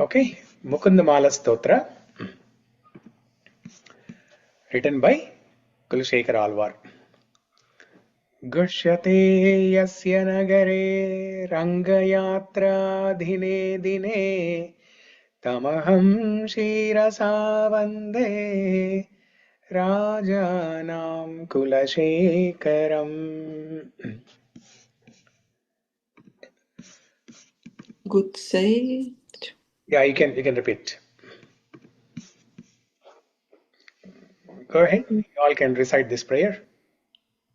Okay, Mukunda-Mālā-Stotra, written by Kulashekara Alvar. Gushyate yasya nagare rangayatra dhine dine tamaham shirasa vande rajanam kulashekaram. Good say. Yeah, you can repeat. Go ahead. You all can recite this prayer.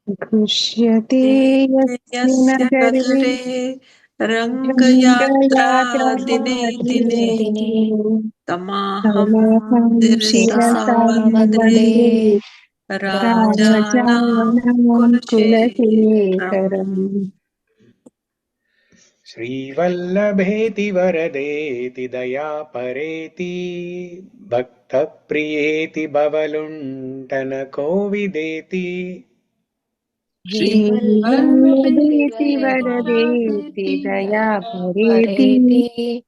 Gushyate yasya nagare Rangayatra dine dine tamaham shirasa vande rajanam kulashekaram. Srī-Vallabheti Vara-deti Dayā-pareti bhakta-priyeti bhava-lun hana-kovideti. Srī-Vallabheti Vara-deti Dayā-pareti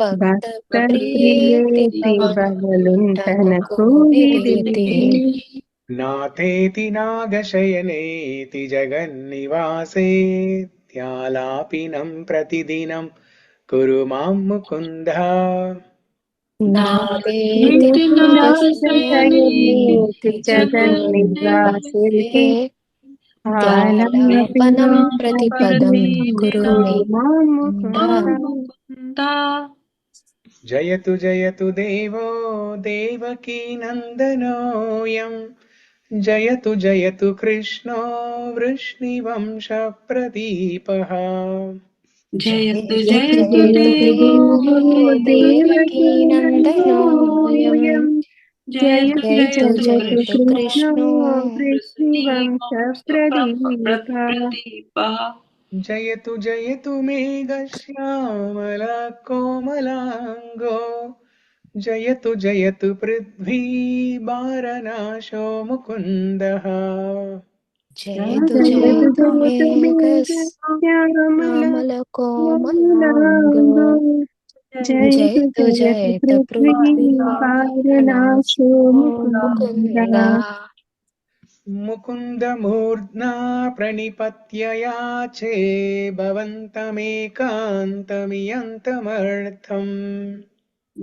bhakta-priyeti bhava-lun hana-kovideti nātheti nāga-śayaneti jagan-nivāsety ālāpinam prati-dinam kuru Mukunda. nātheti nāga-śayaneti jagan-nivāsety ālāpinam Pratipadam kuru Mukunda. Jayatu jayatu devo devaki nandanoyam jayatu jayatu krishno vrishnivansha pradipaha. Jayatu Jayatu devo devaki nandanoyam Jayatu Krishna Vrishnivansha Pradipa Jayatu jayatu meghashyamala komalango jayatu jayatu prithvi bharanasho mukundaha. Jayatu meghashyamala komalango Jayatu prithvi bharanasho mukunda Mukunda-mūrध्ना प्रणिपत्य भवन्तमेकान्तमियन्तमर्थम्.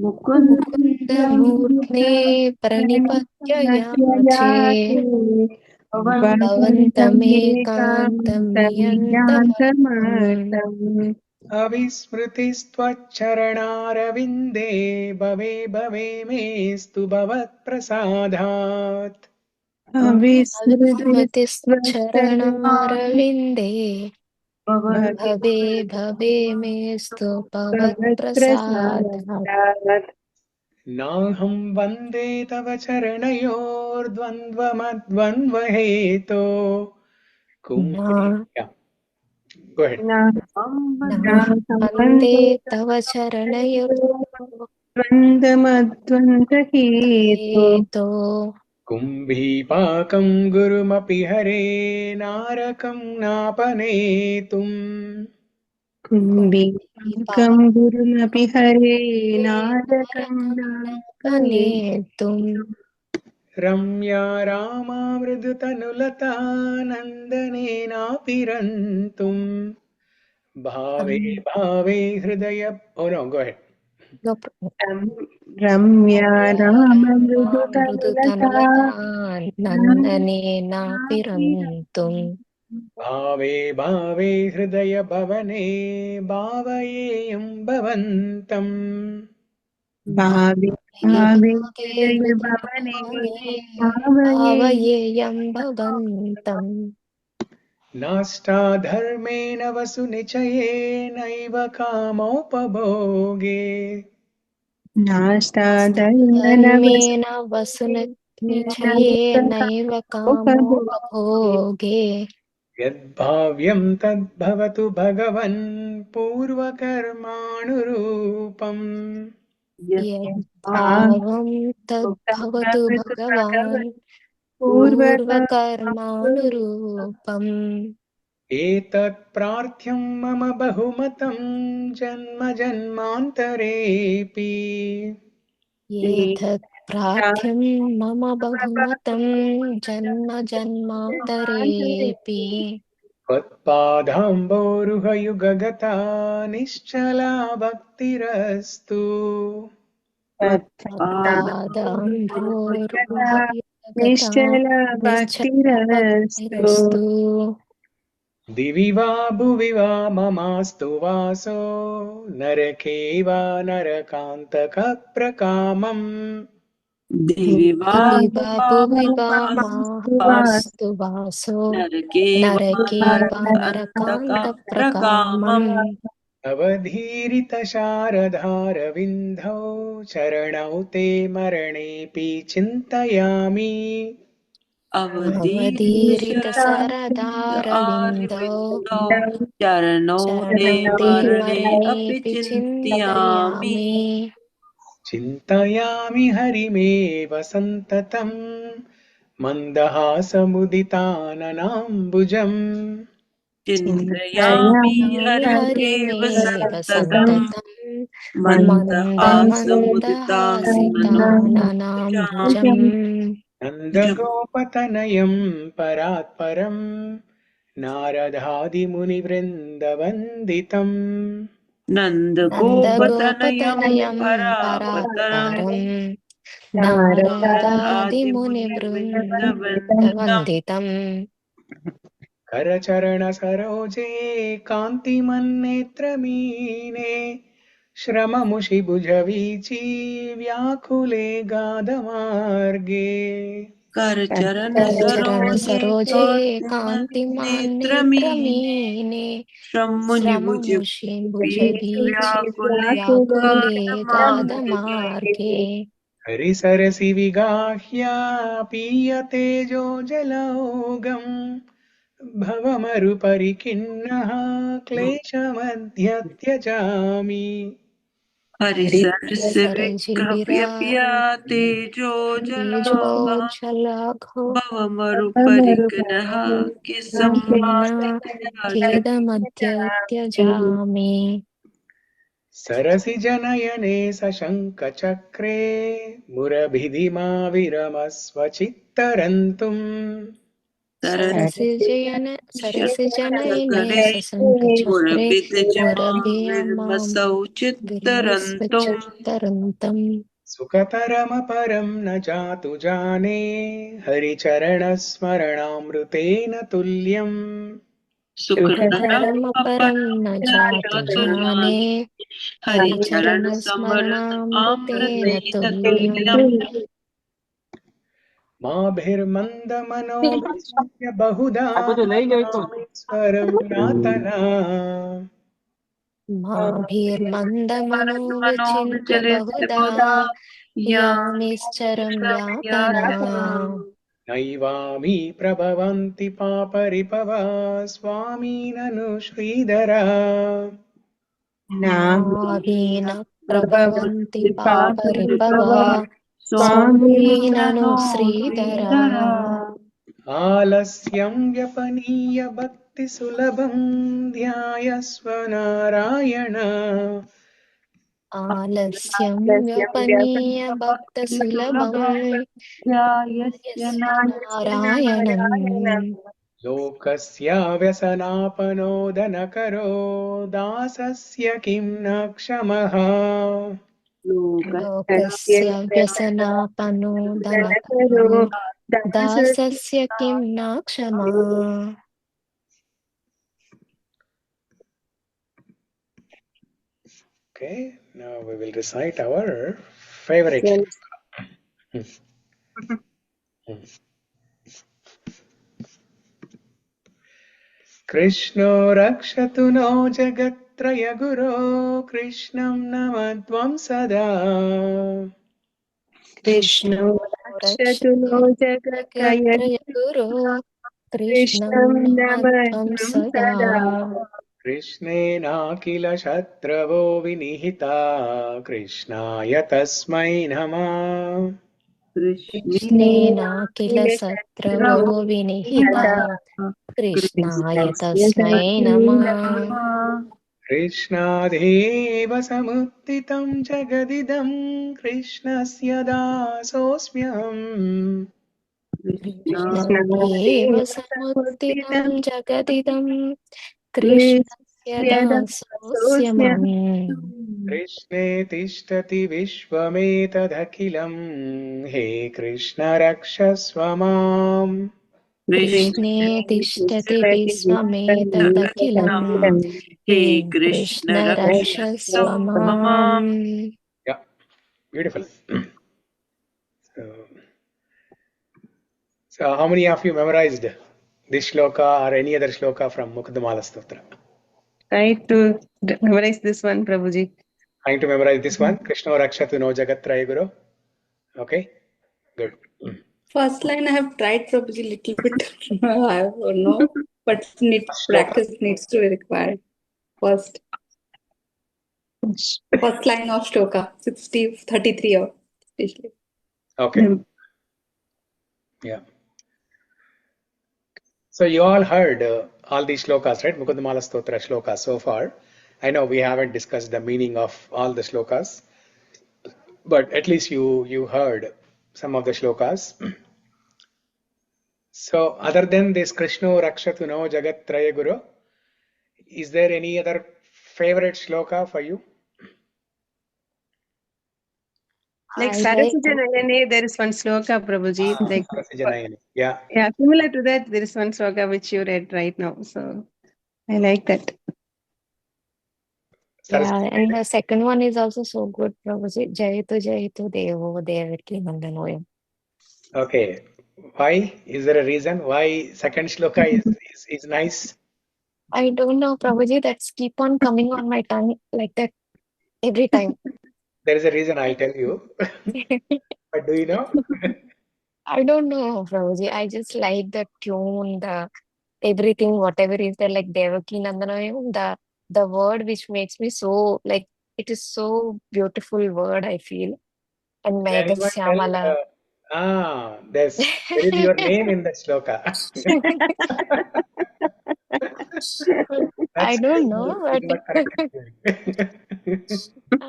Mukunda-mūrध्ने pranipatyayache bhavantamekantamyantamartam अविस्मृतिस्त्वच्चरणारविन्दे भवे भवे मेस्तु भवत्प्रसादात्. Avismrtischaranarvinde Bhave bhave mestu bhavatprasadat नाहं वन्दे तव चरणयोर्द्वन्द्वमद्वन्द्वहेतो Yeah. Go ahead. Vande tava charanayo Vandamadvantaheto कुम्भीपाकं गुरुमपि हरे नारकं नापनेतुम्. Kumbhikam gurumapi hare nadakam kanetum रम्या रामा मृदुतनुलता नन्दनेनापिरन्तुम् भावे भावे हृदय. Oh no, go ahead. ramya rama mrudutanulata nandanena pirantum भावे भावे हृदय भवने भावयेयं भवन्तम्. bhavi bhavi hridaya bhavane भावयेयं भवन्तं नाष्टाधर्मेण वसुनिचयेनैव कामोपभोगे धर्मेण वसुनिचयेनैव कामोपभोगे यद्भाव्यं तद्भवतु भगवन् पूर्वकर्माणुरूपम्. यद्भावं तद्भवतु भगवान् पूर्वकर्मानुरूपम् एतत् प्रार्थ्यं मम बहुमतं जन्म जन्मान्तरेऽपि एतत् प्रार्थ्यं मम बहुमतं जन्म जन्मान्तरेऽपि त्वत्पादाम्बोरुहयुगगता निश्चला भक्तिरस्तु त्वत्पादाम्भोरुहगता निश्चला निश्चला भक्तिरस्तु भक्तिरस्तु दिवि वा भुवि वा ममास्तु वासो नरके वा नरकान्तकप्रकामम् दिवि वा दिवि वा भुवि वा वास मास्तु वासो नरके नरके वा वानरकान्तकप्रकामम् नरकान्तप्रकामम् अवधीरितशारदारविन्दौ चरणौ ते मरणेऽपि चिन्तयामि अवधीरितसरदारविन्दौ चरणौ ते चरणौ ते मरणे अपि मरणेऽपि चिन्तयामि चिन्तयामि चिन्तयामि हरिमेव सन्ततम् मन्दहासमुदिताननाम्बुजम् चिन्तयामि चिन्तयामि हरिमेव हरिमेव सन्ततम् सन्ततम् मन्दहासमुदिताननाम्बुजाम् मन्दमन्दहासिताननाम्बुजम् नन्दगोपतनयं परात्परम् नारदादिमुनिवृन्दवन्दितम् नन्दगोपतनयं नन्दगोपतनयं परात्परम् परात्परम् नारदादिमुनिवृन्दवन्दितम् नारदादिमुनिवृन्दवन्दितम् करचरणसरोजे कान्तिमन्नेत्रमीने श्रममुषिभुजवीची व्याकुले गाधमार्गे करचरणसरोजे करचरणसरोजे कान्तिमन्नेत्रमीने कान्तिमान्नेत्रमीने श्रममुनिभुजवीचि श्रममुषिभुजवीचि व्याकुले व्याकुले गाधमार्गे हरिसरसि विगाह्या पीयते जो जलौघम् भवमरुपरिखिन्नः क्लेशमध्यत्यजामि हरिसरसि सरजिविरा विग्रह्य तेजो जलाभः तेजोज्जलाघो भवमरुपरिगणः किन्ना किसंवादयाति खेदमत्यजामि सरसि जनयने सशङ्खचक्रे मुरभिधिमाविरमस्वचित्तरन्तुम् सरसिजनयने सरसिजनयने सशङ्खचक्रे मुरभिद्रजमाविर्मसौ मुरभियमां चित्तरन्तुम् विरमस्वचित्तरन्तम् सुखतरमपरं न जातु जाने हरिचरणस्मरणामृतेन तुल्यम् सुखतरमपरं न जातु जाने हरिचरणस्मरणामृतेन तुल्यम् हरिचरणस्मरणामृतेन माभिर्मन्दमनो विचिन्त्य बहुधा स्वामीश्वरं यातना माभिर्मन्दमनो विचिन्त्य बहुधा यामिश्चरं यातना नैवामी प्रभवन्ति पापरिपवा स्वामी ननु श्रीधरा नाभिन प्रभवन्ति पापरिपवा स्वामी स्वामिननु ननो श्रीधरा श्रीधरा आलस्यं व्यपनीय भक्तिसुलभं ध्यायस्व नारायण आलस्यं व्यपनीय भक्तसुलभं ध्यायस्य नारायणम् लोकस्याव्यसनापनोदनकरो दासस्य किं न क्षमः लोकस्य व्यसनापनो दनकरो दासस्य किं न क्षमा Okay, now we will recite our favorite. कृष्णो रक्षतु नो जगत्त्रयगुरो कृष्णं नमध्वं सदा कृष्णो रक्षतु नो जगत्त्रयं जगत्त्रयगुरो कृष्णं कृष्णं नमध्वं नमः सदा सदा कृष्णेनाखिल शत्रवो विनिहिता कृष्णाय तस्मै नमः कृष्णेन किल शत्रवो विनिहिताः कृष्णाय तस्मै नमः कृष्णादेव समुत्थितं जगदिदं कृष्णस्य दासोऽस्म्यहम् कृष्णादेव समुत्थितं जगदिदं कृष्णस्य दासोऽस्म्यहम् कृष्णे तिष्ठति विश्वमेतदखिलं हे कृष्ण रक्षस्व माम् कृष्णे तिष्ठति विश्वमेतदखिलं हे कृष्ण रक्षस्व माम् Yeah, beautiful. So, so how many of you memorized this shloka or any other shloka from Mukunda-Mālā-Stotra? Try to memorize this one, Prabhuji. Trying to memorize this one? Krishna rakshatu no jagat-traya guru. Okay, good. First line I have tried Prabhuji little bit. I don't know, but Shloka. practice needs to be required. First line of shloka 33 or especially. Okay. Yeah. So you all heard all these shlokas, right? Mukunda-Mālā-Stotra shlokas so far. I know we haven't discussed the meaning of all the shlokas, but at least you heard some of the shlokas. So other than this Krishna rakshatu no jagat-traya guru, is there any other favorite shloka for you? Like I like Saraswajanayane, there is one sloka, Prabhuji. Like, Saraswajanayani. Yeah. yeah, similar to that, there is one sloka which you read right now. So I like that. yeah, and the second one is also so good, Prabhuji. Jayato Devo Devaki Nandanoyam. Okay. Why? Is there a reason why second shloka is nice? I don't know, Prabhuji, that's keep on coming on my tongue like that every time. There is a reason, I'll tell you. But do you know? I don't know, Prabhuji. I just like the tune, the everything, whatever is there, like Devaki Nandanoyam, the word which makes me so like it is so beautiful word, I feel. And Can Megha anyone tell? Syamala. There is your name in the shloka. I That's don't good. know, Nothing but but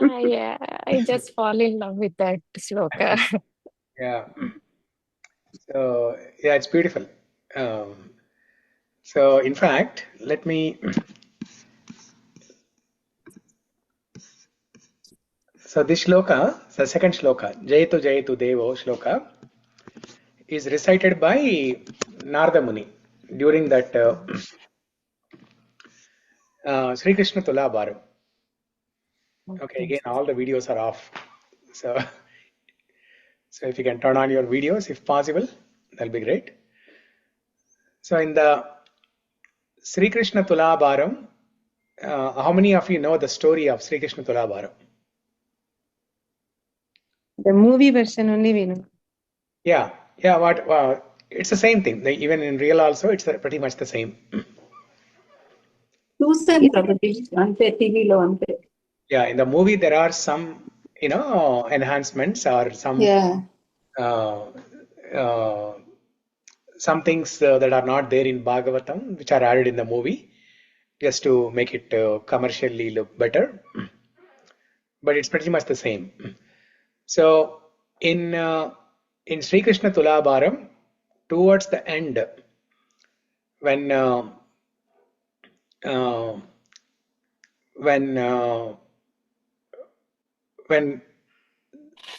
correct. yeah, I just fall in love with that sloka. Yeah. So yeah, it's beautiful. Um, so in fact, let me. So this shloka, the second shloka, Jayetu Devo shloka, is recited by Narada Muni during that Sri Krishna Tulabharam. Okay, again, all the videos are off. So, so if you can turn on your videos, if possible, that'll be great. So in the Sri Krishna Tulabharam, how many of you know the story of Sri Krishna Tulabharam? The movie version only we know. Yeah, yeah. It's the same thing. Even in real also, it's pretty much the same. Tusan Prabhuji, ante TV lo ante. Yeah, in the movie there are some, enhancements or some Yeah. uh, uh, some things that are not there in Bhagavatam, which are added in the movie, just to make it commercially look better. But it's pretty much the same. So in Sri Krishna Tulabharam, towards the end, when uh, when uh, when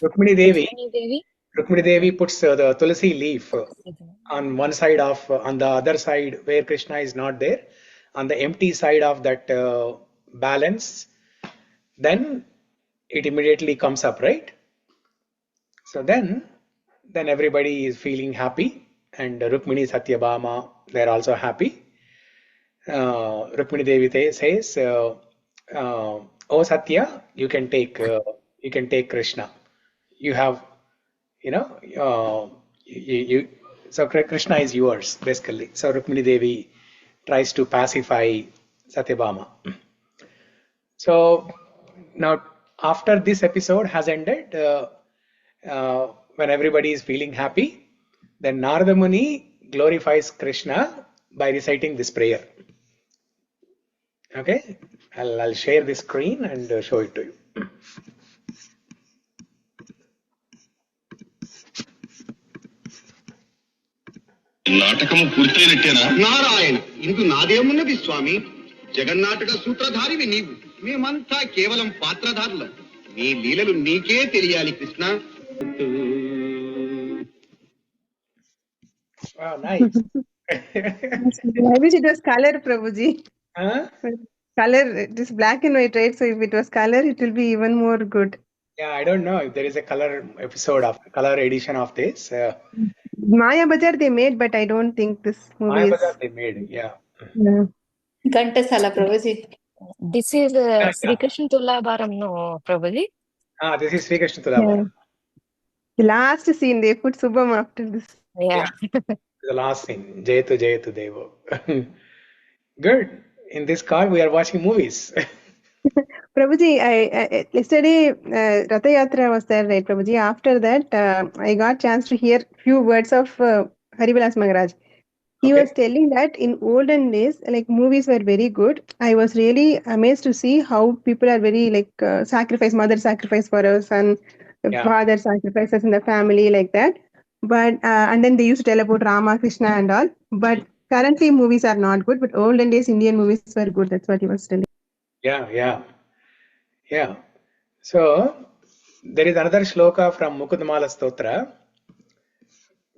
Rukmini Devi Rukmini Devi. Rukmini Devi puts the tulsi leaf on one side on the other side where Krishna is not there, on the empty side of that balance, then it immediately comes up, right? So then everybody is feeling happy, and Rukmini Satyabhama, they're also happy. Rukmini Devi says, "Oh Satya, you can take Krishna. You have, you know, so Krishna is yours basically." So Rukmini Devi tries to pacify Satyabhama. So now after this episode has ended, when everybody is feeling happy, then Narada Muni glorifies Krishna by reciting this prayer. Okay, I'll share the screen and show it to you. నాటకము పూర్తయినట్టేనా? నారాయణ, ఇందు నాదేమున్నది స్వామి? జగన్నాటక సూత్రధారివి నీవు, మేమంతా కేవలం పాత్రధారులం. నీ లీలలు నీకే తెలియాలి Krishna. Wow, nice. I wish it was color, Prabhuji. Huh? Color, it is black and white, right? So if it was color, it will be even more good. Yeah, I don't know if there is a color episode of color edition of this. Maya Bajar they made, but I don't think this movie is. Mayabada they made, yeah. Yeah. Ghantashāla, Prabhuji. This is Yeah. Sri Krishna Tulabharam, no, Prabhuji? This is Sri Krishna Tulabharam. The last scene, they put Subham after this. Yeah. The last scene, Jayatu Jayatu Devo. Good. In this call, we are watching movies. Prabhuji, I yesterday Ratha Yatra was there, right, Prabhuji? After that, I got chance to hear few words of Harivilas Maharaj. He Okay. was telling that in olden days, like movies were very good. I was really amazed to see how people are very like sacrifice, mother sacrifice for her son, Yeah. father sacrifices in the family like that. But and then they used to tell about Rama, Krishna, and all. But currently movies are not good. But olden days Indian movies were good. That's what he was telling. Yeah. So, there is another shloka from Mukunda-Mālā-Stotra,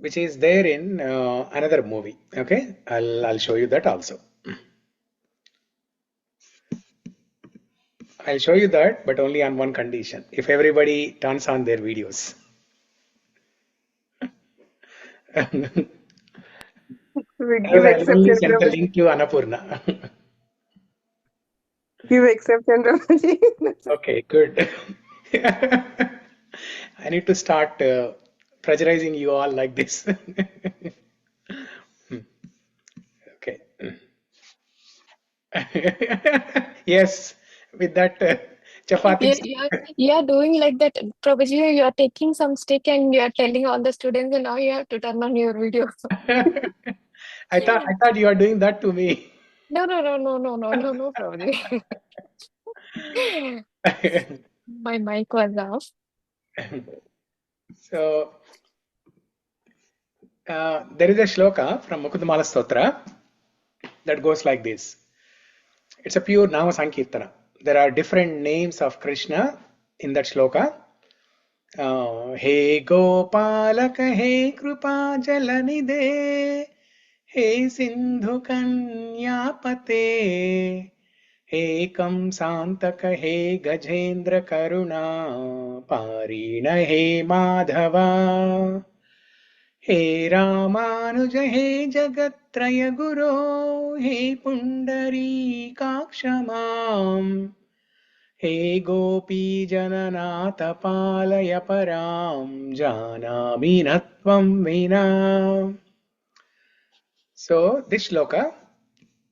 which is there in another movie. Okay, I'll show you that also. I'll show you that, but only on one condition: if everybody turns on their videos. We give Otherwise, I'll only exception, send the Prabhuji. link to Annapurna. Give exception, Prabhuji. Okay, good. I need to start pressurizing you all like this. Okay. Yes, with that chapati. You are doing like that, Prabhuji. You are taking some stick and you are telling all the students, and now you have to turn on your video. I thought you are doing that to me. No, Prabhuji. My mic was off. So there is a shloka from Mukunda-Mālā-Stotra that goes like this. It's a pure Nama Sankirtana. There are different names of Krishna in that shloka. He Gopalaka, He Krupa Jalanide, He Sindhu Kanyapate, He Kamsantaka, He Gajendra Karuna, Parina, He Madhava, He Ramanuja, He Jagatraya Guru, He Pundari Kakshamam, He Gopi Jananatha Palaya Param, Janami Natvam Vina. So this shloka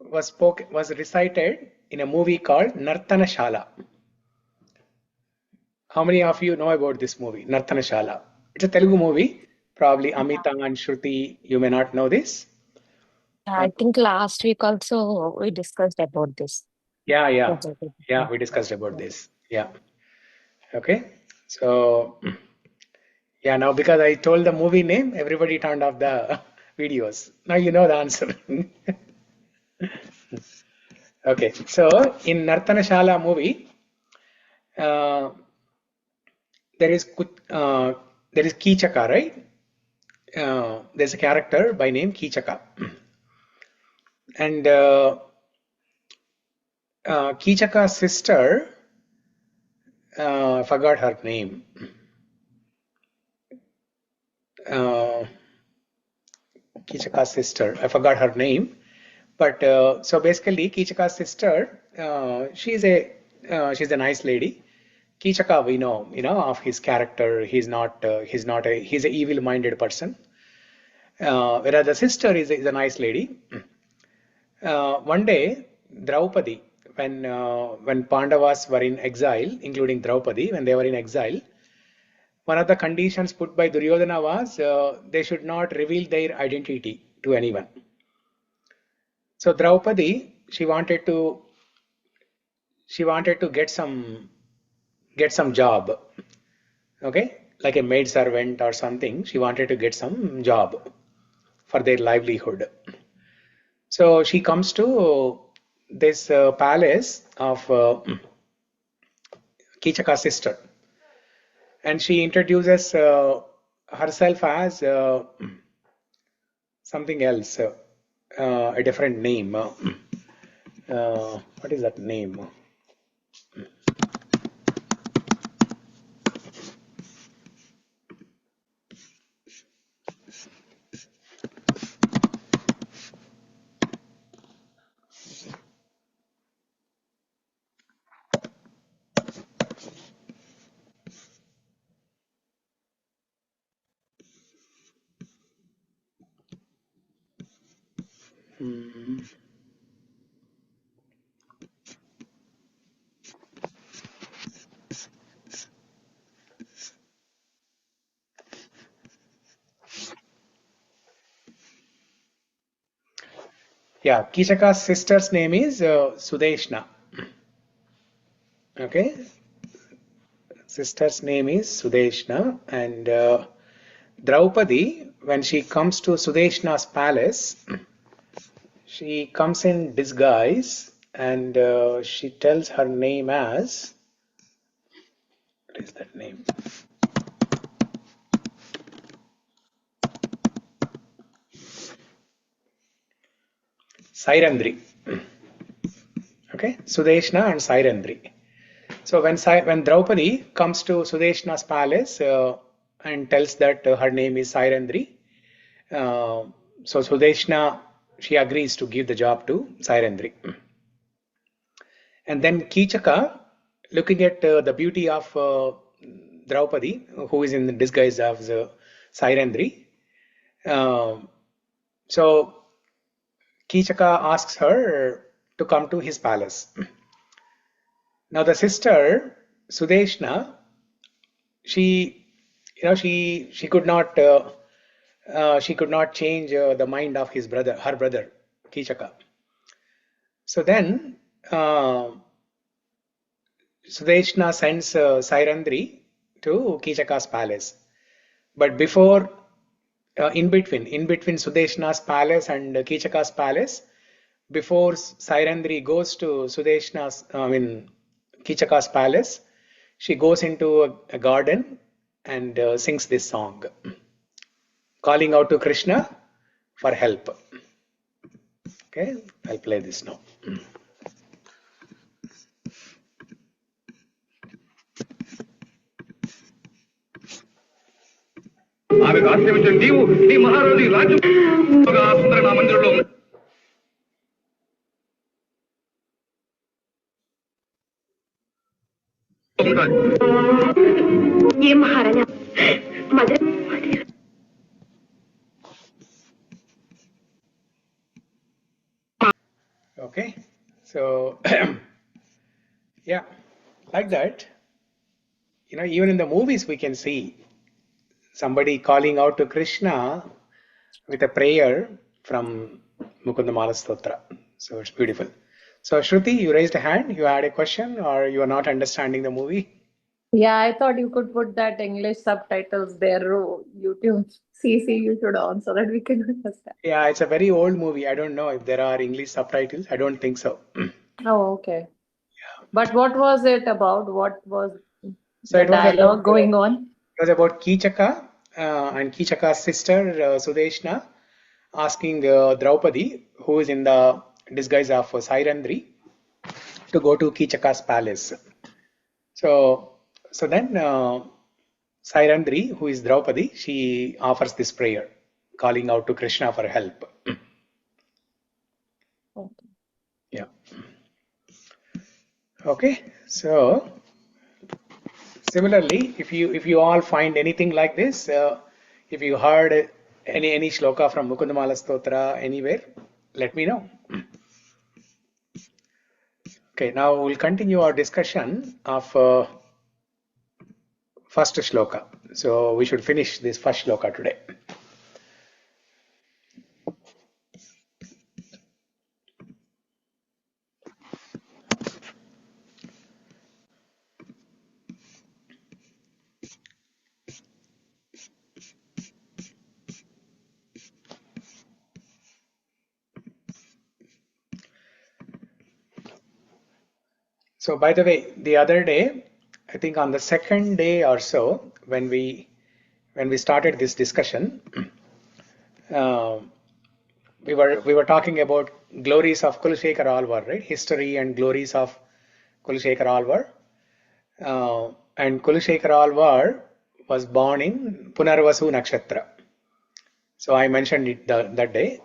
was recited in a movie called Nartanashala. How many of you know about this movie, Nartanashala? It's a Telugu movie. Probably Amita and Shruti, you may not know this. I think last week also we discussed about this. Yeah, we discussed about this. Yeah. Okay. So, yeah, now because I told the movie name, everybody turned off the videos. Now you know the answer. Okay. So, in Nartanashala movie, there is Kichaka, right? There's a character by name Kichaka. And Kichaka's sister, I forgot her name. Kichaka's sister, I forgot her name. But so basically, Kichaka's sister, she's a nice lady. Kichaka, we know of his character. He's an evil-minded person. Whereas the sister is a nice lady. One day, Draupadi, when Pandavas were in exile, including Draupadi, when they were in exile, one of the conditions put by Duryodhana was they should not reveal their identity to anyone. So Draupadi, she wanted to get some job, okay, like a maid servant or something. She wanted to get some job for their livelihood. So she comes to this palace of Kichaka's sister, and she introduces herself as something else, a different name. What is that name? Yeah, Kichaka's sister's name is Sudeshna. Okay, sister's name is Sudeshna, and Draupadi, when she comes to Sudeshna's palace, she comes in disguise, and she tells her name as, what is that name? Sairandri. Okay, Sudeshna and Sairandri. So when Draupadi comes to Sudeshna's palace and tells that her name is Sairandri, so Sudeshna, she agrees to give the job to Sairandri. And then Kichaka, looking at the beauty of Draupadi, who is in the disguise of Sairandri, so Kichaka asks her to come to his palace. Now the sister Sudeshna, she could not change the mind of her brother Kichaka. So then Sudeshna sends Sairandri to Kichaka's palace, but before in between Sudeshna's palace and Kichaka's palace, before Sairandri goes to Kichaka's palace, she goes into a garden and sings this song, calling out to Krishna for help. Okay, I'll play this now. Okay, so yeah, like that, even in the movies we can see somebody calling out to Krishna with a prayer from Mukunda-Mālā-Stotra. So it's beautiful. So Shruti, you raised a hand. You had a question, or you are not understanding the movie? Yeah, I thought you could put that English subtitles there. YouTube CC you should on so that we can understand. Yeah, it's a very old movie. I don't know if there are English subtitles. I don't think so. Oh, okay. Yeah. But what was it about? What was the dialogue going on? It was about Kichaka and Kichaka's sister Sudeshna asking Draupadi, who is in the disguise of Sairandri, to go to Kichaka's palace. So then Sairandri, who is Draupadi, she offers this prayer, calling out to Krishna for help. Okay. Yeah. Okay. So similarly, if you all find anything like this, if you heard any shloka from Mukunda-Mālā-Stotra anywhere, let me know. Okay, now we'll continue our discussion of first shloka. So we should finish this first shloka today. So by the way, the other day, I think on the second day or so, when we started this discussion, we were talking about glories of Kulashekara Alvar, right? History and glories of Kulashekara Alvar. And Kulashekara Alvar was born in Punarvasu Nakshatra. So I mentioned it that day.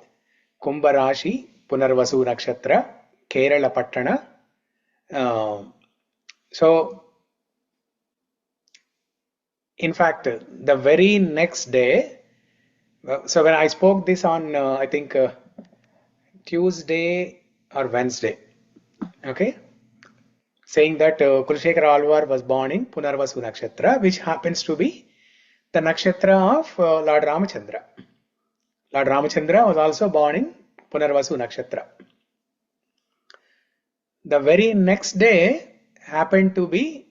Kumbha Rashi, Punarvasu Nakshatra, Kerala Pattana. So in fact, the very next day, so when I spoke this on, I think Tuesday or Wednesday, okay, saying that Kulashekara Alvar was born in Punarvasu Nakshatra, which happens to be the nakshatra of Lord Ramachandra. Lord Ramachandra was also born in Punarvasu Nakshatra. The very next day happened to be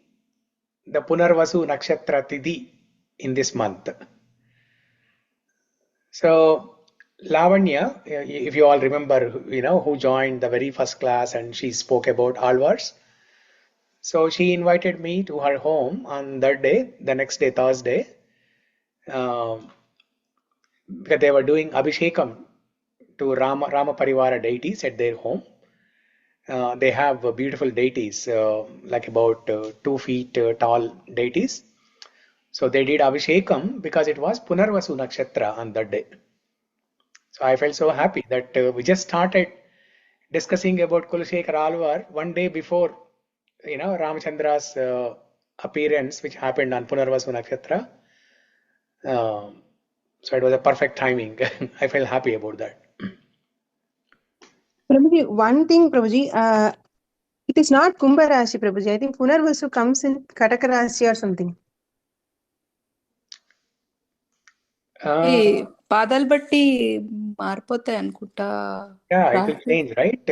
the Punarvasu Nakshatra Tidhi in this month. So Lavanya, if you all remember, who joined the very first class and she spoke about Alvars. So she invited me to her home on that day, the next day, Thursday, because they were doing Abhishekam to Rama Parivara deities at their home. They have beautiful deities, like about 2 feet tall deities. So they did Abhishekam because it was Punarvasu Nakshatra on that day. So I felt so happy that we just started discussing about Kulashekara Alvar one day before, Ramachandra's appearance, which happened on Punarvasu Nakshatra. So it was a perfect timing. I felt happy about that. Prabhuji, one thing, Prabhuji, it is not Kumbha Rashi, Prabhuji. I think Punarvasu comes in Kataka Rashi or something. ఈ పాదాలు బట్టి మారిపోతాయి అనుకుంటా. Yeah, it will change, right?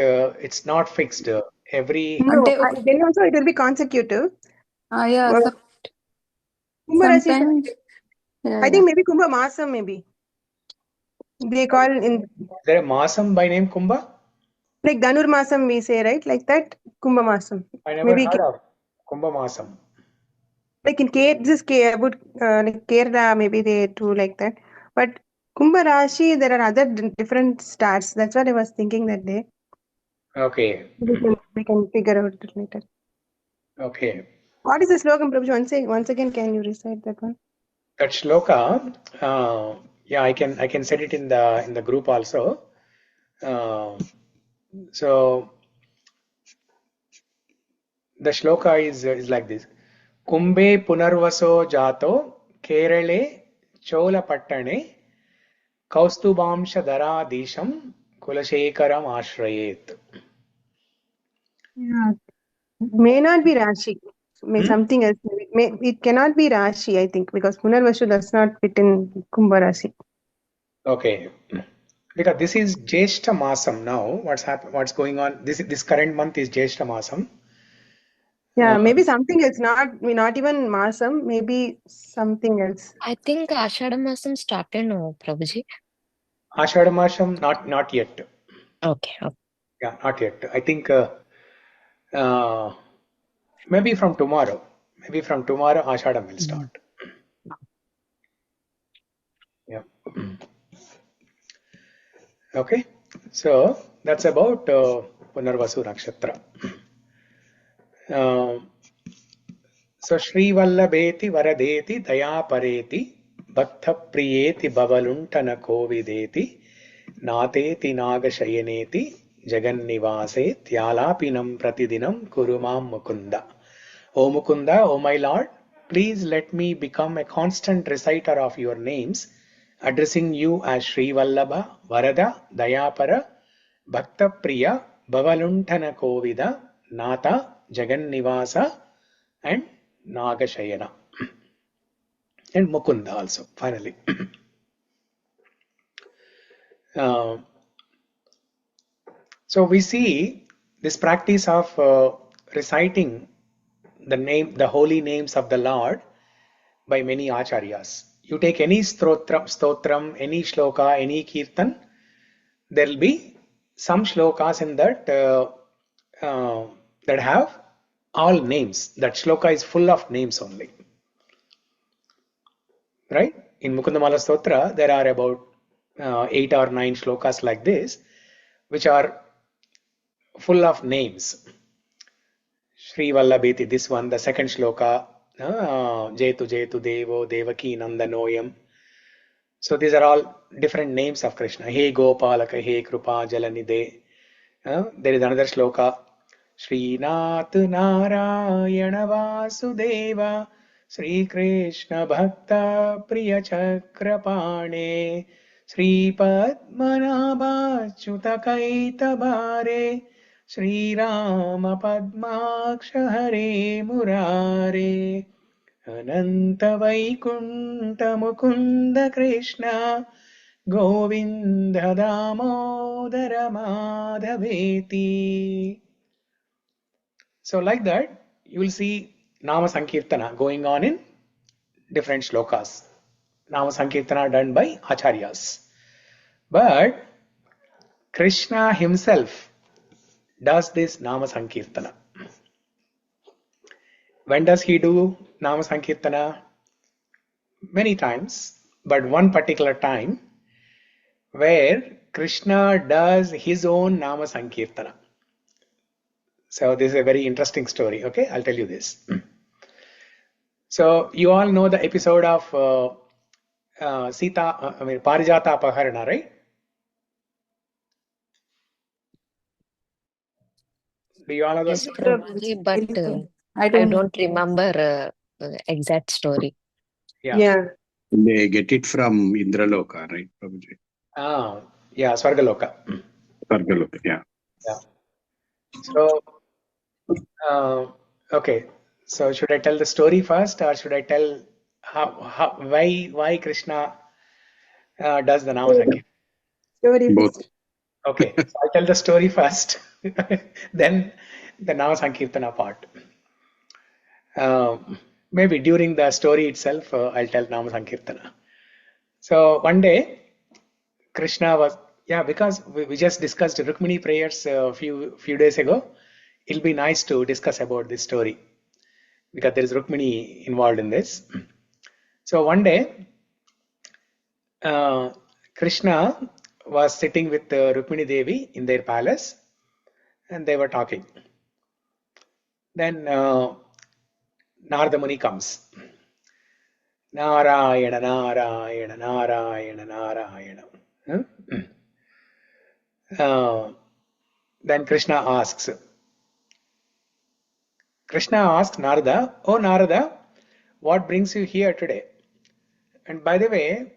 It's not fixed. Every No, then also it will be consecutive. Yeah, Kumbha Rashi, sometimes. I think maybe Kumbha Masam, maybe. They call in. Is there a Masam by name Kumbha? Like Dhanur Masam we say, right? Like that, Kumbha Masam. I never Maybe heard of Kumbha Masam. like in about like Kerala, maybe they do like that. But Kumbha Rashi, there are other different stars. That's what I was thinking that day. Okay. We can figure out it later. Okay. What is the slogan, Prabhuji? Once again, can you recite that one? That shloka, yeah, I can set it in the group also. So the shloka is like this: Kumbe punarvaso jato Kerale chola pattane kaustubamsha dharadisham kulashekaram ashrayet. Yeah. May not be Rashi. May something else. It cannot be Rashi, I think, because Punarvasu does not fit in Kumbha Rashi. Okay. Because this is Jeshta Masam now. What's going on? This current month is Jeshta Masam. Yeah, maybe something else. Not even Masam. Maybe something else. I think Ashada Masam started, no, Prabhuji? Ashada Masam, not yet. Okay. Yeah, not yet. I think maybe from tomorrow. Maybe from tomorrow, Ashadam will start. Yeah. Okay. So that's about Punarvasu Nakshatra. So Srī-Vallabheti Vara-deti Dayā-pareti bhakta-priyeti bhava-lun hana-kovideti nātheti nāga-śayaneti jagan-nivāsety ālāpinam prati-dinam kuru Mukunda. O Mukunda, O my Lord, please let me become a constant reciter of your names, addressing you as Śrī-Vallabha, vara-da, dayā-para, bhakta-priya, bhava-lun hana-kovida, nātha, jagan-nivāsa, and nāga-śayana. and Mukunda also, finally. So we see this practice of reciting the holy names of the Lord by many acharyas. You take any stotram, any shloka, any kirtan, there will be some shlokas in that that have all names. That shloka is full of names only. Right? In Mukunda-Mālā-Stotra, there are about 8 or 9 shlokas like this, which are full of names. Srī-Vallabheti, this one, the second shloka, Jetu Jetu Devo Devaki Nandanoyam. So these are all different names of Krishna. He Gopalaka, He Krupa Jalanide. There is another shloka. Srinath Narayana Vasudeva Sri Krishna bhakta-priya chakrapane Sri Padmanabha Chutakaita Bhare Sri Rama Padmaksha Hare Murare Ananta Vaikunta Mukunda Krishna Govinda Damodara Madhaveti. So like that, you will see Nama Sankirtana going on in different shlokas. Nama Sankirtana done by acharyas. But Krishna himself does this Nama Sankirtana. When does he do Nama Sankirtana? Many times, but one particular time where Krishna does his own Nama Sankirtana. So this is a very interesting story. Okay, I'll tell you this. So you all know the episode of Parijata Apaharana, right? Do you all know the Yes, story? Prabhuji, but I I don't know. don't remember exact story. Yeah. They get it from Indraloka, right, Prabhuji? Yeah, Swargaloka. Sargaloka, yeah. Yeah. So, okay. So should I tell the story first, or should I tell why Krishna does the Nama Sankirtana? Story Both. first. Okay, so I'll tell the story first, then the Nama Sankirtana part. Maybe during the story itself, I'll tell Nama Sankirtana. So one day, Krishna was, because we just discussed Rukmini prayers a few days ago. It'll be nice to discuss about this story because there is Rukmini involved in this. So one day, Krishna was sitting with Rukmini Devi in their palace, and they were talking. Then Narada Muni comes. Narayana, Narayana, Narayana, Narayana. Then Krishna asks Narada, "Oh Narada, what brings you here today?" And by the way,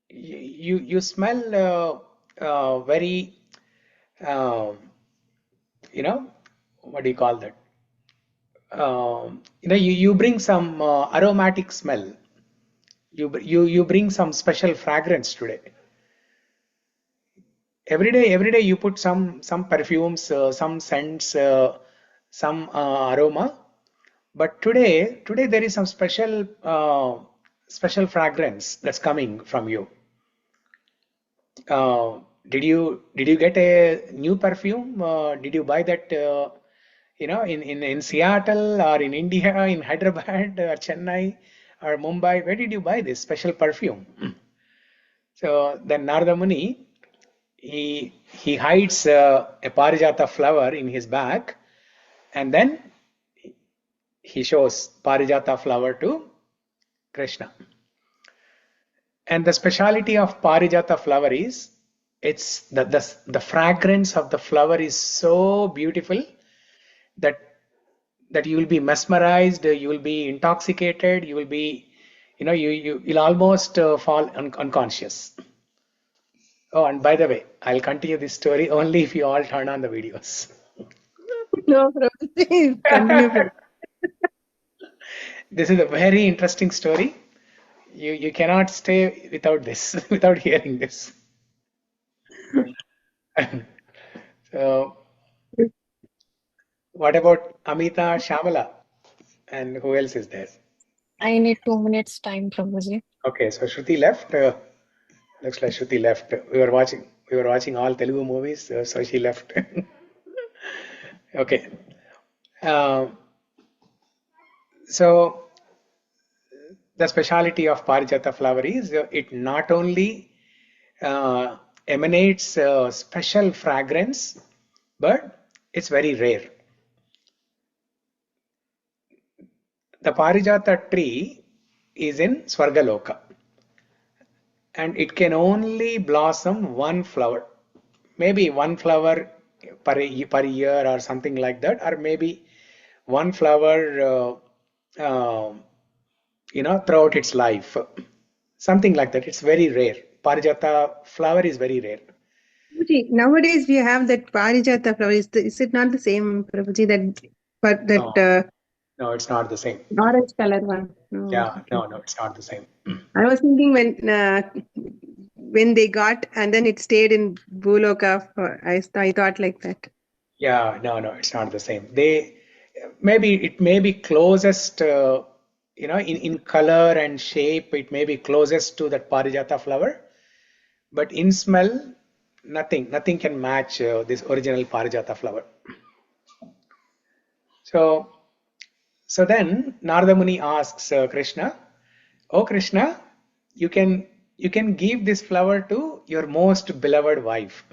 you smell very, what do you call that? You bring some aromatic smell. You bring some special fragrance today. Every day you put some perfumes, some scents, some aroma. But today there is some special fragrance that's coming from you. Did you get a new perfume? Did you buy that? In Seattle or in India, in Hyderabad or Chennai or Mumbai? Where did you buy this special perfume? So then Narada Muni, he hides a parijata flower in his bag, and then he shows parijata flower to Krishna. And the speciality of parijata flower is it's the fragrance of the flower is so beautiful that you will be mesmerized, you will be intoxicated, you will be, you'll almost fall unconscious. Oh, and by the way, I'll continue this story only if you all turn on the videos. No, Prabhuji, continue. This is a very interesting story. You cannot stay without this, without hearing this. So, what about Amita, Shamala, and who else is there? I need 2 minutes time, Prabhuji. Okay, so Shruti left. Looks like Shruti left. We were watching all Telugu movies, so she left. Okay. So the speciality of Parijata flower is it not only emanates special fragrance, but it's very rare. The Parijata tree is in Swargaloka, and it can only blossom one flower, maybe one flower per year or something like that, or maybe one flower throughout its life, something like that. It's very rare. Parijata flower is very rare. Prabhuji, nowadays we have that Parijata flower. Is it not the same, Prabhuji, No, it's not the same. orange color one? No. Yeah, no, it's not the same. I was thinking when they got and then it stayed in Bhuloka. I thought like that. Yeah, no, it's not the same. It may be closest, in color and shape, it may be closest to that Parijata flower, but in smell, nothing can match this original Parijata flower. So then Narada Muni asks Krishna, "Oh Krishna, you can give this flower to your most beloved wife."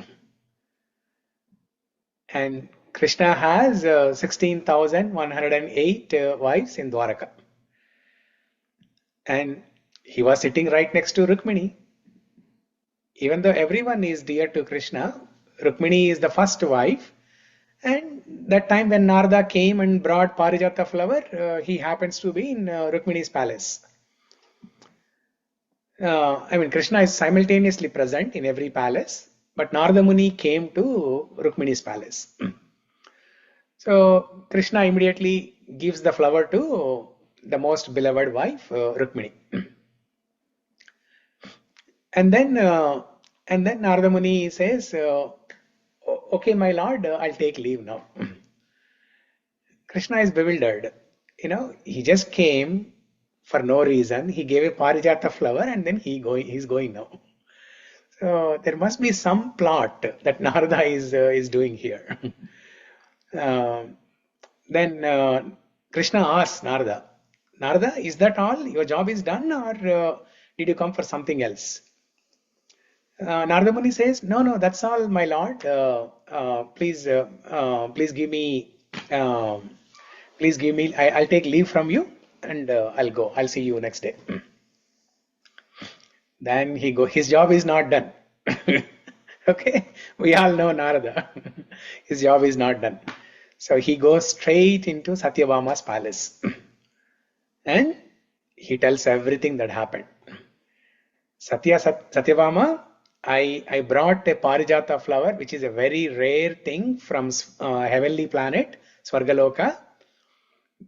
And Krishna has 16,108 wives in Dwaraka. And he was sitting right next to Rukmini. Even though everyone is dear to Krishna, Rukmini is the first wife. And that time when Narada came and brought Parijata flower, he happens to be in Rukmini's palace. Krishna is simultaneously present in every palace, but Narada Muni came to Rukmini's palace. So Krishna immediately gives the flower to the most beloved wife, Rukmini. And then Narada Muni says, "Okay, my lord, I'll take leave now." Krishna is bewildered. He just came for no reason. He gave a Parijata flower and then he's going now. So there must be some plot that Narada is doing here. Then Krishna asks Narada, "Narada, is that all? Your job is done, or did you come for something else?" Narada Muni says, "No, that's all, my lord. Please give me. I'll take leave from you, and I'll go. I'll see you next day." Then his job is not done. Okay, we all know Narada. His job is not done. So he goes straight into Satyabhama's palace. And he tells everything that happened. Satyabhama, I brought a Parijata flower, which is a very rare thing from heavenly planet, Swargaloka.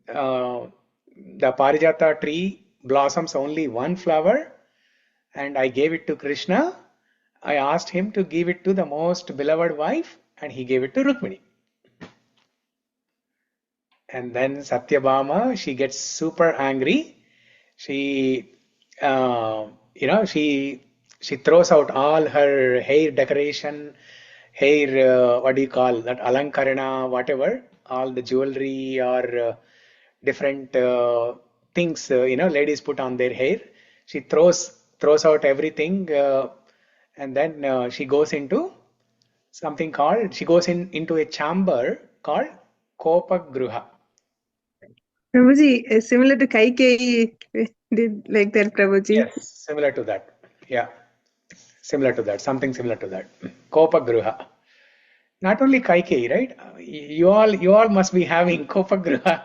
The Parijata tree blossoms only one flower, and I gave it to Krishna. I asked him to give it to the most beloved wife, and he gave it to Rukmini. And then Satyabhama, she gets super angry. She throws out all her hair decoration, what do you call that, alankarana, whatever, all the jewelry or different things, ladies put on their hair. She throws out everything, and then she goes into into a chamber called Kopagruha. Prabhuji, similar to Kaikeyi did like that, Prabhuji. Yes, similar to that. Yeah, similar to that. Something similar to that. Kopagruha. Not only Kaikeyi, right? You all must be having Kopagruha.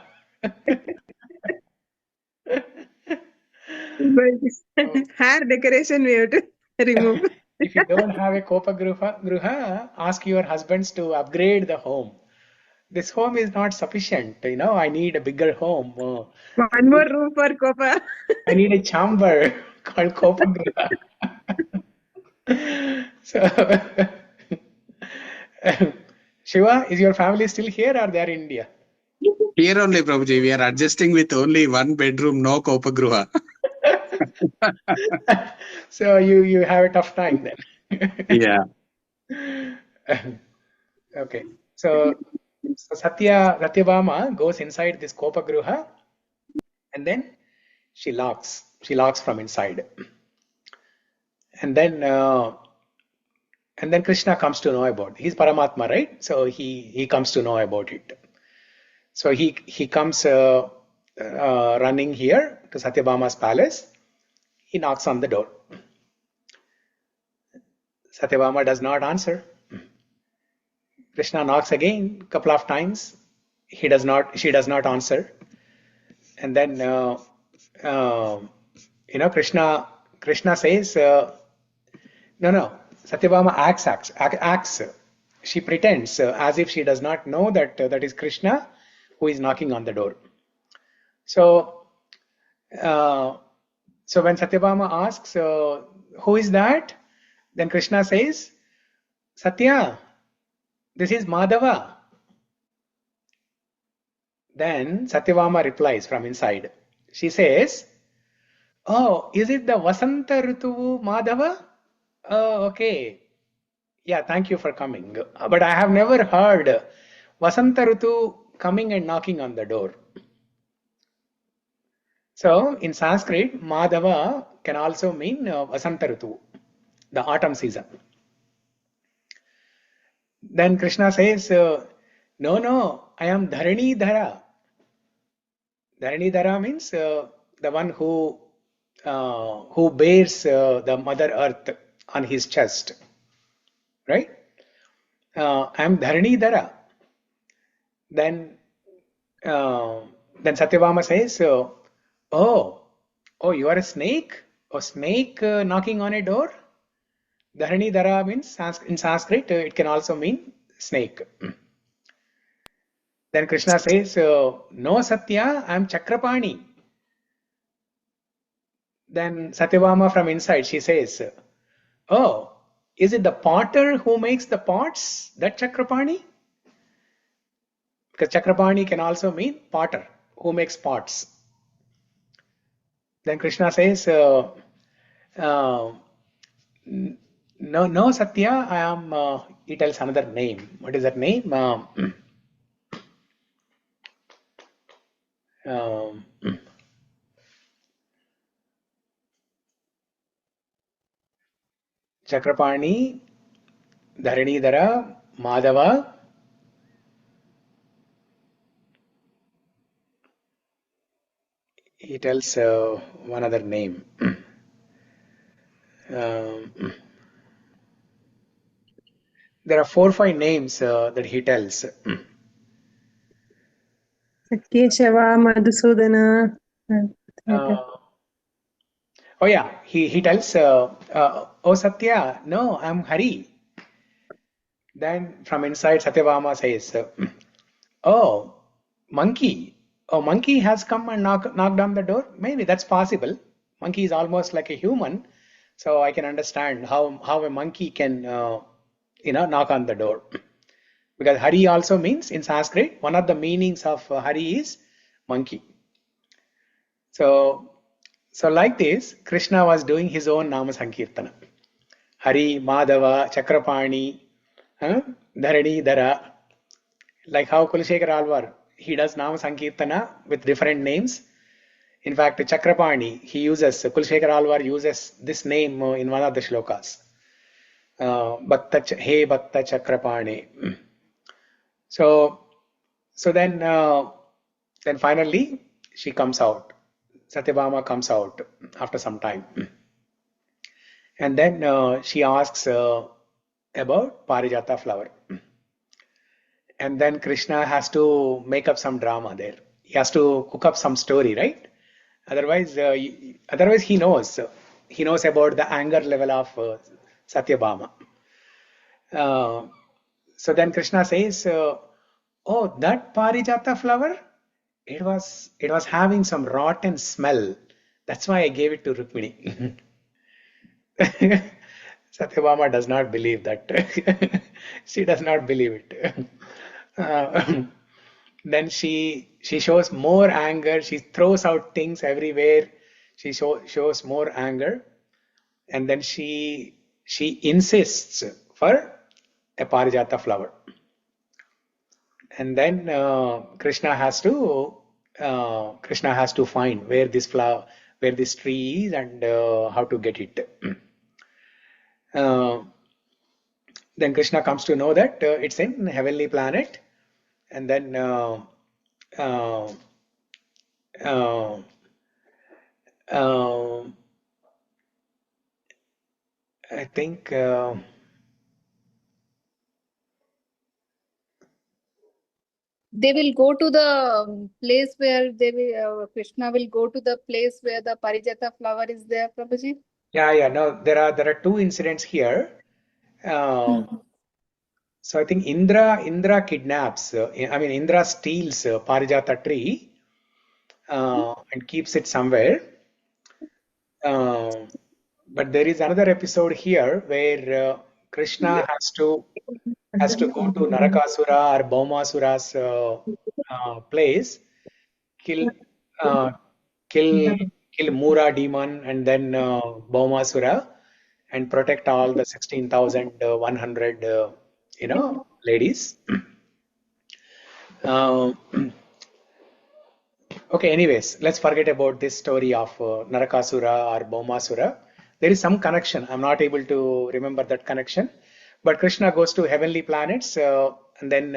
But hair decoration we have to remove. If you don't have a Kopagruha, ask your husbands to upgrade the home. this home is not sufficient. I need a bigger home. One more room for Kopa. I need a chamber called Kopagriha. So, Shiva, is your family still here or they are in India? Here only, Prabhuji. We are adjusting with only one bedroom, no Kopagruha. So you have a tough time then. Yeah. Okay. So Satyabhama goes inside this Kopagruha and then she locks from inside. And then Krishna comes to know about it. He's Paramatma, right? So he comes to know about it. So he comes running here to Satyabhama's palace. He knocks on the door. Satyabhama does not answer. Krishna knocks again a couple of times. She does not answer. And then Krishna says, no. Satyabhama acts. She pretends as if she does not know that that is Krishna who is knocking on the door. So when Satyabhama asks, who is that? Then Krishna says, Satya, this is Madhava. Then Satyabhama replies from inside. She says, oh, is it the Vasanta Rituvu Madhava? Oh, okay. Yeah, thank you for coming. But I have never heard Vasanta Ritu coming and knocking on the door. So in Sanskrit, Madhava can also mean Vasanta Ritu, the autumn season. Then Krishna says, no, I am Dharani Dhara. Dharani Dhara means the one who bears the Mother Earth on his chest, right? I am Dharani Dhara. Then Satyabhama says, oh, you are a snake? A snake knocking on a door? Dharani Dhara means, in Sanskrit, it can also mean snake. Then Krishna says, no Satya, I am Chakrapani. Then Satyabhama from inside, she says, oh, is it the potter who makes the pots, that Chakrapani? Because Chakrapani can also mean potter, who makes pots. Then Krishna says, no Satya, I am, he tells another name. What is that name? Chakrapani, Dharanidhara, Madhava, he tells one other name. There are 4 or 5 names that he tells. Keshava, Madhusudana. Oh yeah, he tells, oh Satya, no, I'm Hari. Then from inside Satyabhama says, oh, monkey. Oh, monkey has come and knocked on the door? Maybe that's possible. Monkey is almost like a human. So I can understand how a monkey can, knock on the door. Because Hari also means, in Sanskrit, one of the meanings of Hari is monkey. So like this, Krishna was doing his own Nama Sankirtana. Hari, Madhava, Chakrapani, Dharani, Dhara. Like how Kulashekara Alvar, he does Nama Sankirtana with different names. In fact, Chakrapani, Kulashekara Alvar uses this name in one of the shlokas. Hey Bhakta Chakrapani. So then finally she comes out. Satyabhama comes out after some time. And then she asks about Parijata flower. And then Krishna has to make up some drama there. He has to cook up some story, right? Otherwise he knows. He knows about the anger level of Satyabhama. So then Krishna says, oh, oh, that Parijata flower, it was having some rotten smell. That's why I gave it to Rukmini. Satyabhama does not believe that. She does not believe it. Then she shows more anger. She throws out things everywhere. She shows more anger, and then she insists for a Parijata flower. And then Krishna has to find where this flower, where this tree is, and how to get it. Then Krishna comes to know that it's in heavenly planet, and then I think They will go to the place where they will, Krishna will go to the place where the Parijata flower is there, Prabhuji. no, there are two incidents here. So I think Indra kidnaps. Indra steals Parijata tree and keeps it somewhere. But there is another episode here where Krishna has to go to Narakasura or Bhaumasura's place, kill Mura demon and then Bhaumasura, and protect all the 16,100 ladies. Okay, anyways, let's forget about this story of Narakasura or Bhaumasura. There is some connection. I'm not able to remember that connection. But Krishna goes to heavenly planets and then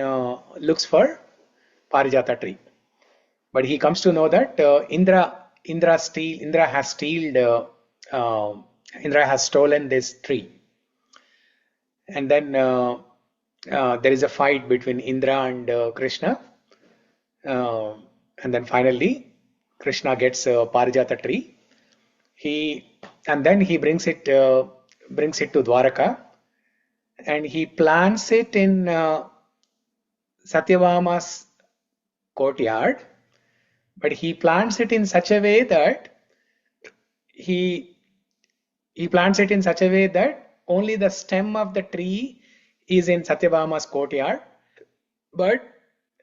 looks for Parijata tree. But he comes to know that Indra has stolen this tree. And then there is a fight between Indra and Krishna. And then finally, Krishna gets Parijata tree. And then he brings it to Dwaraka, and he plants it in Satyabhama's courtyard. But he plants it in such a way that only the stem of the tree is in Satyabhama's courtyard, but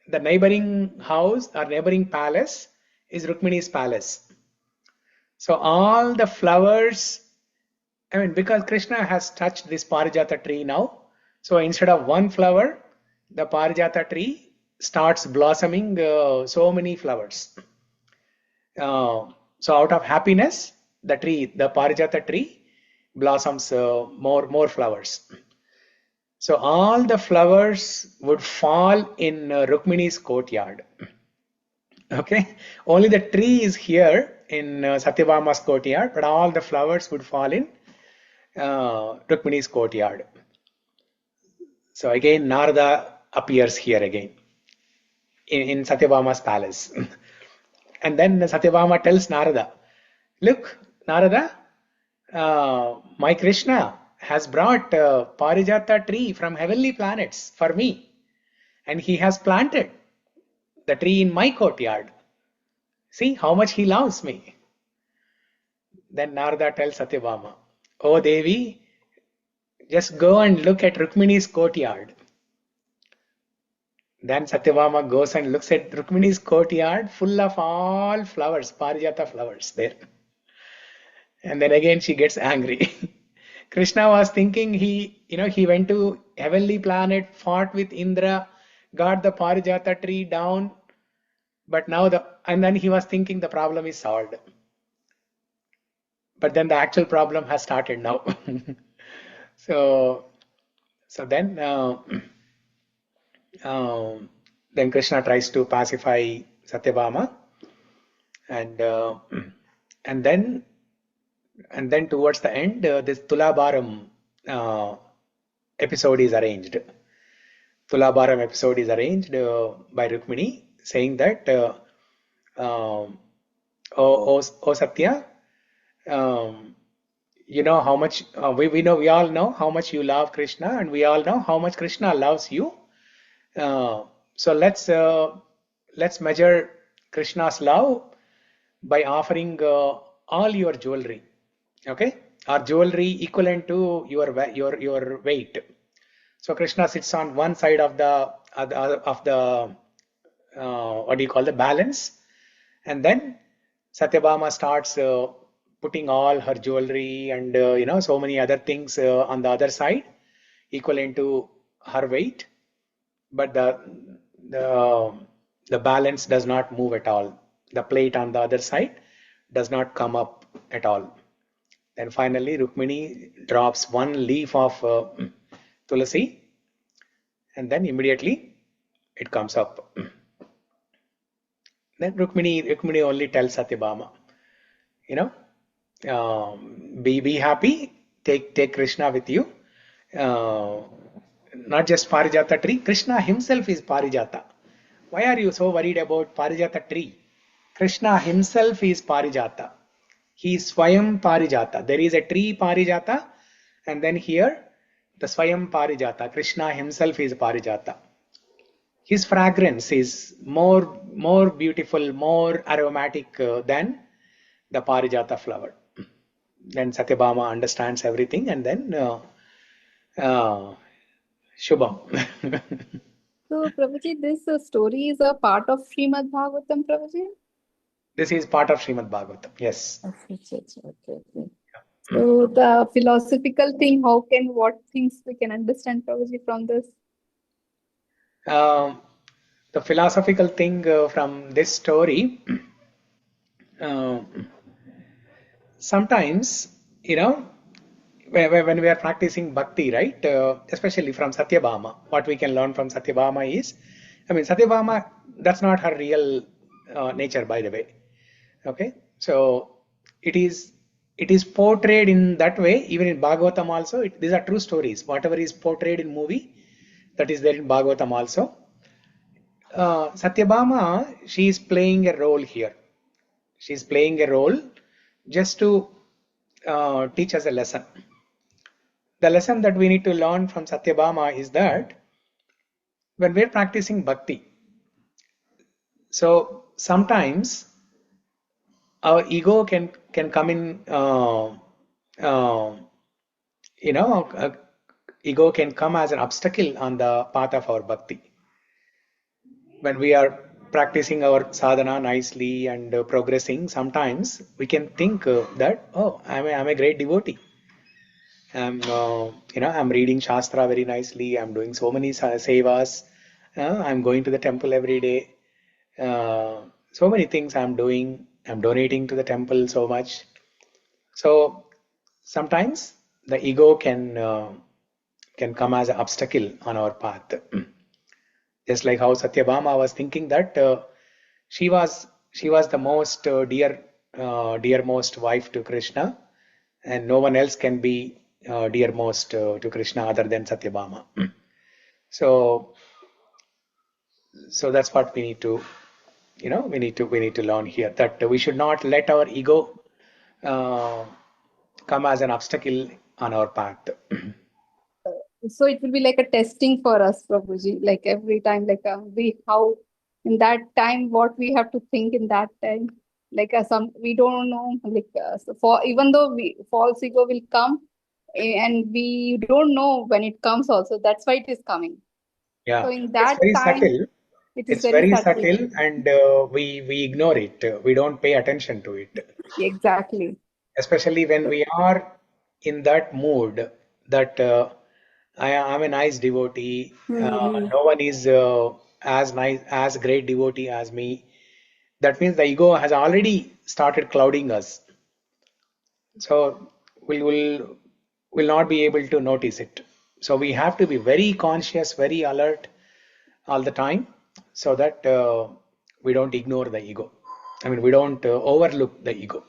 the neighboring house or neighboring palace is Rukmini's palace. So all the flowers, because Krishna has touched this Parijata tree now, so instead of one flower, the Parijata tree starts blossoming so many flowers. So out of happiness, the Parijata tree blossoms more flowers. So all the flowers would fall in Rukmini's courtyard. Okay, only the tree is here in Satyabhama's courtyard, but all the flowers would fall in Rukmini's courtyard. So again, Narada appears here again in Satyabhama's palace. And then Satyabhama tells Narada, look, Narada, my Krishna has brought Parijata tree from heavenly planets for me, and he has planted the tree in my courtyard. See how much he loves me. Then Narada tells Satyabhama, oh Devi, just go and look at Rukmini's courtyard. Then Satyabhama goes and looks at Rukmini's courtyard, full of all flowers, Parijata flowers there. And then again she gets angry. Krishna was thinking he went to heavenly planet, fought with Indra, got the Parijata tree down, but now and then he was thinking the problem is solved. But then the actual problem has started now. So then Krishna tries to pacify Satyabhama, and then towards the end, this Tulabharam episode is arranged. Tulabharam episode is arranged by Rukmini, saying that, O Satya, you know how much we all know how much you love Krishna, and we all know how much Krishna loves you. So let's measure Krishna's love by offering all your jewelry, okay, or jewelry equivalent to your weight. So Krishna sits on one side of the what do you call, the balance, and then Satyabhama starts putting all her jewelry and so many other things on the other side, equivalent to her weight, but the balance does not move at all. The plate on the other side does not come up at all. Then finally Rukmini drops one leaf of tulasi, and then immediately it comes up. Then Rukmini only tells Satyabhama, be happy, take Krishna with you. Not just Parijata tree, Krishna himself is Parijata. Why are you so worried about Parijata tree? Krishna himself is Parijata. He is Swayam Parijata. There is a tree Parijata, and then here the Swayam Parijata. Krishna himself is Parijata. His fragrance is more beautiful, more aromatic than the Parijata flower. Then Satyabhama understands everything, and then Shubham. So, Prabhuji, this story is a part of Srimad Bhagavatam, Prabhuji? This is part of Srimad Bhagavatam, yes. Okay. So, the philosophical thing, what things we can understand, Prabhuji, from this? The philosophical thing from this story, sometimes, when we are practicing bhakti, right, especially from Satyabhama, what we can learn from Satyabhama is, Satyabhama, that's not her real nature, by the way. Okay, so it is portrayed in that way, even in Bhagavatam also. These are true stories. Whatever is portrayed in movie, that is there in Bhagavatam also. Satyabhama, she is playing a role here. She is playing a role just to teach us a lesson. The lesson that we need to learn from Satyabhama is that when we are practicing bhakti, so sometimes our ego can come in, ego can come as an obstacle on the path of our bhakti. When we are practicing our sadhana nicely and progressing, sometimes we can think that, oh, I'm a great devotee. I'm reading Shastra very nicely. I'm doing so many sevas. I'm going to the temple every day. So many things I'm doing. I'm donating to the temple so much. So sometimes the ego can come as an obstacle on our path. Just like how Satyabhama was thinking that she was the most dearmost wife to Krishna, and no one else can be dearmost to Krishna other than Satyabhama. So that's what we need to, we need to learn here, that we should not let our ego come as an obstacle on our path. So it will be like a testing for us, Prabhuji, like every time, like how in that time, what we have to think in that time, like we don't know, like so even though false ego will come, and we don't know when it comes also, that's why it is coming. Yeah, so in that it's very time, subtle. It's very subtle, and we ignore it. We don't pay attention to it. Exactly. Especially when we are in that mood that I'm a nice devotee. No one is as nice, as great devotee as me. That means the ego has already started clouding us. So we will not be able to notice it. So we have to be very conscious, very alert all the time, so that we don't ignore the ego. We don't overlook the ego.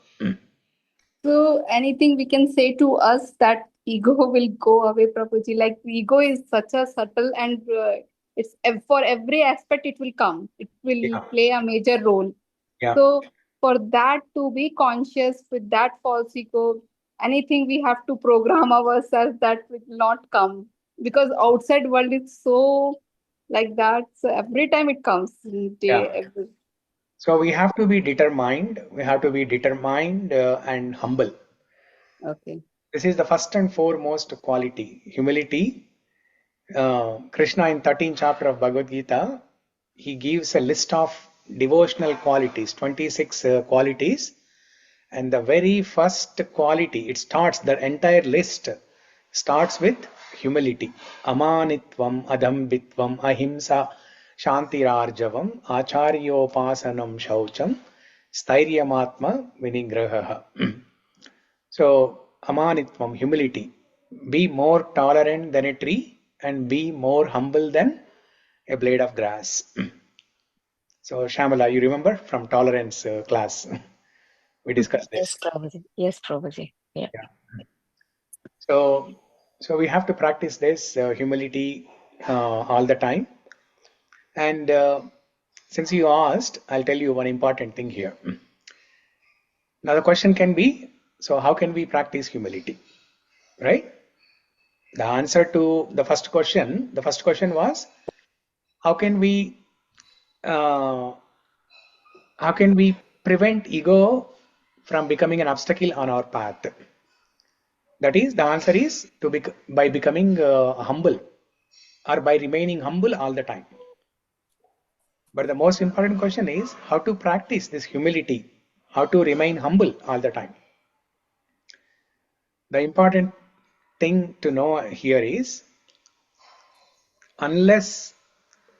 So anything we can say to us that ego will go away, Prabhuji? Like ego is such a subtle, and it's for every aspect it will come. It will play a major role. Yeah. So for that to be conscious with that false ego, anything we have to program ourselves that will not come, because outside world is so like that. So every time it comes in day, Yeah. So we have to be determined. We have to be determined and humble. Okay. This is the first and foremost quality, humility. Krishna in 13th chapter of Bhagavad Gita, he gives a list of devotional qualities, 26 qualities. And the very first quality, it starts, the entire list starts with humility. Amanitvam, adhambitvam, ahimsa, shantirarjavam, acharyopasanam shaucham, stairyamatma vinigraha. So, amanitvam, humility. Be more tolerant than a tree and be more humble than a blade of grass. So, Shamala, you remember from tolerance class, we discussed Yes, this. Prabhuji. Yes, Prabhuji. Yeah. Yeah. So we have to practice this humility all the time. And since you asked, I'll tell you one important thing here. Now the question can be, so how can we practice humility? Right? The answer to the first question was, how can we prevent ego from becoming an obstacle on our path? That is, the answer is by becoming humble, or by remaining humble all the time. But the most important question is how to practice this humility, how to remain humble all the time. The important thing to know here is, unless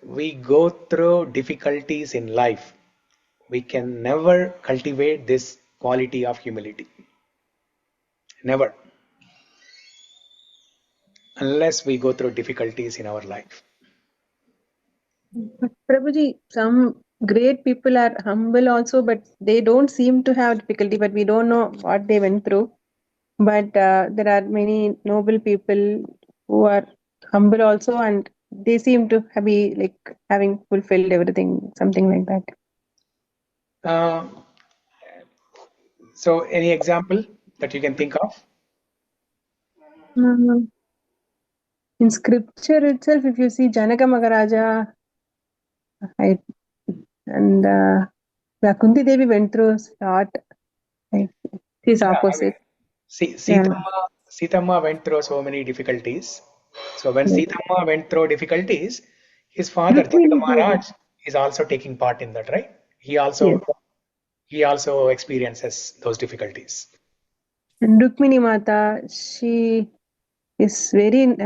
we go through difficulties in life, we can never cultivate this quality of humility. Never. Unless we go through difficulties in our life. But Prabhuji, some great people are humble also, but they don't seem to have difficulty, but we don't know what they went through. But there are many noble people who are humble also, and they seem to be like having fulfilled everything, something like that. So any example that you can think of? In scripture itself, if you see Janaka Maharaja, and Kunti Devi went through a lot. She's opposite. Sitama went through so many difficulties. So when Sitama went through difficulties, his father Janaka Maharaj is also taking part in that, right? He also experiences those difficulties. And Rukmini Mata, she is very.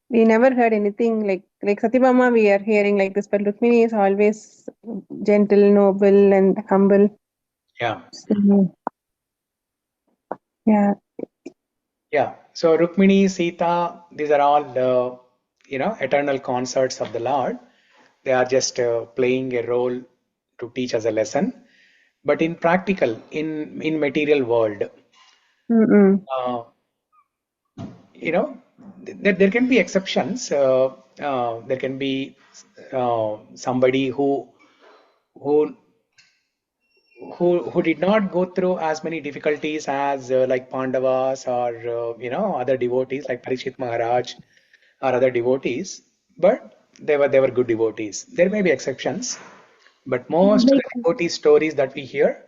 We never heard anything like Satyabhama. We are hearing like this, but Rukmini is always gentle, noble, and humble. Yeah. Yeah. Yeah. So Rukmini, Sita, these are all eternal consorts of the Lord. They are just playing a role to teach us a lesson. But in practical, in material world, there can be exceptions. There can be somebody who did not go through as many difficulties as like Pandavas or other devotees like Parikshit Maharaj or other devotees, but they were good devotees. There may be exceptions, but most of the devotee stories that we hear,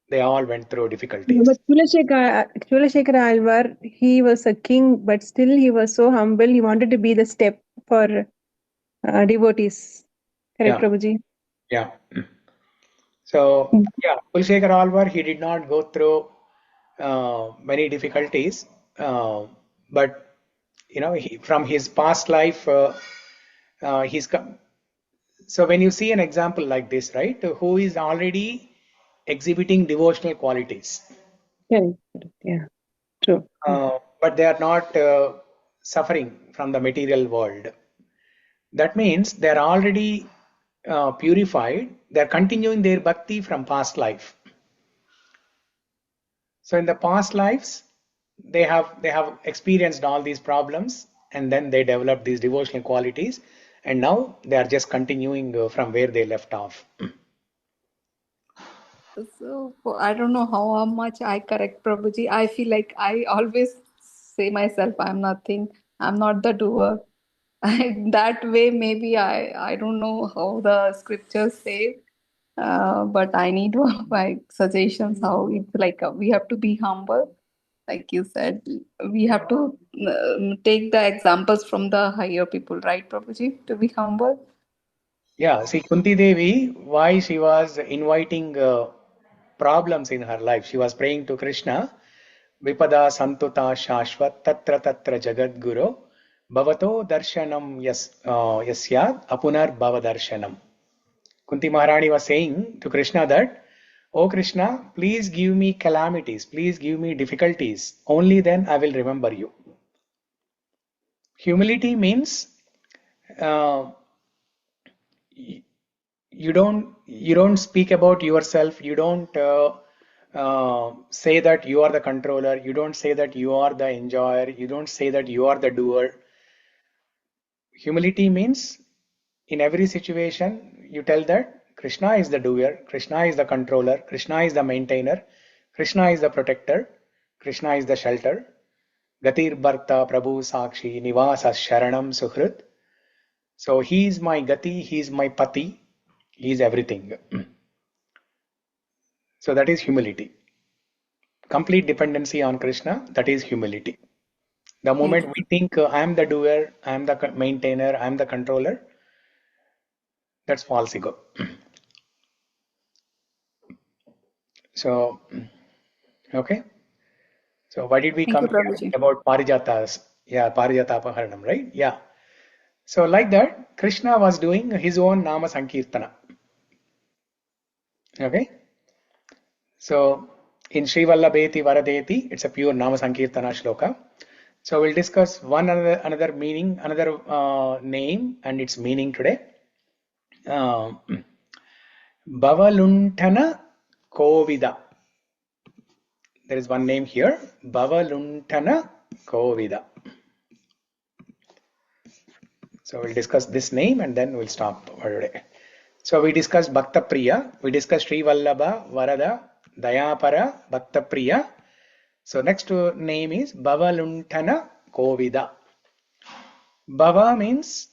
they all went through difficulties. But Kulashekara Alvar, he was a king, but still he was so humble. He wanted to be the step for devotees. Correct, Prabhuji? Yeah. So, yeah, Kulashekara Alvar, he did not go through many difficulties, but from his past life, he's come. So when you see an example like this, right, who is already exhibiting devotional qualities, Yeah, true. but they are not suffering from the material world. That means they are already purified. They are continuing their bhakti from past life. So in the past lives, they have experienced all these problems, and then they developed these devotional qualities, and now they are just continuing from where they left off. So I don't know how much I correct Prabhuji. I feel like I always say myself, I'm nothing. I'm not the doer. that way, maybe I don't know how the scriptures say, but I need my suggestions how it's like we have to be humble, like you said. We have to take the examples from the higher people, right, Prabhuji, to be humble. Yeah, see, Kunti Devi, why she was inviting problems in her life. She was praying to Krishna, Vipada Santuta Shashvat Tatra Tatra Jagat Guru Bhavato Darshanam Yasyad Apunar Bhava Darshanam. Kunti Maharani was saying to Krishna that, "Oh Krishna, please give me calamities, please give me difficulties, only then I will remember you." Humility means uh, you don't speak about yourself. You don't say that you are the controller. You don't say that you are the enjoyer. You don't say that you are the doer. Humility means in every situation you tell that Krishna is the doer, Krishna is the controller, Krishna is the maintainer, Krishna is the protector, Krishna is the shelter. Gatir Bharta Prabhu Sakshi Nivasa Sharanam Suhrit. So he is my Gati, he is my Pati, he is everything. So that is humility. Complete dependency on Krishna, that is humility. The moment we think I am the doer, I am the maintainer, I am the controller, that's false ego. So, okay. So why did we Thank come you, here Prabhuji. about Parijatas? Yeah, Parijata Apaharanam, right? Yeah. So like that, Krishna was doing his own Nama Sankirtana. Okay. So in Srī-Vallabheti Vara-deti, it's a pure Nama Sankirtana shloka. So we'll discuss another meaning, another name and its meaning today. bhava-lun kovida. There is one name here, bhava-lun kovida. So we'll discuss this name and then we'll stop for today. So we discussed bhakta-priya, we discussed Srī-Vallabha, vara-da, dayā-para, bhakta-priya. So next name is bhava-lun kovida. Bhava means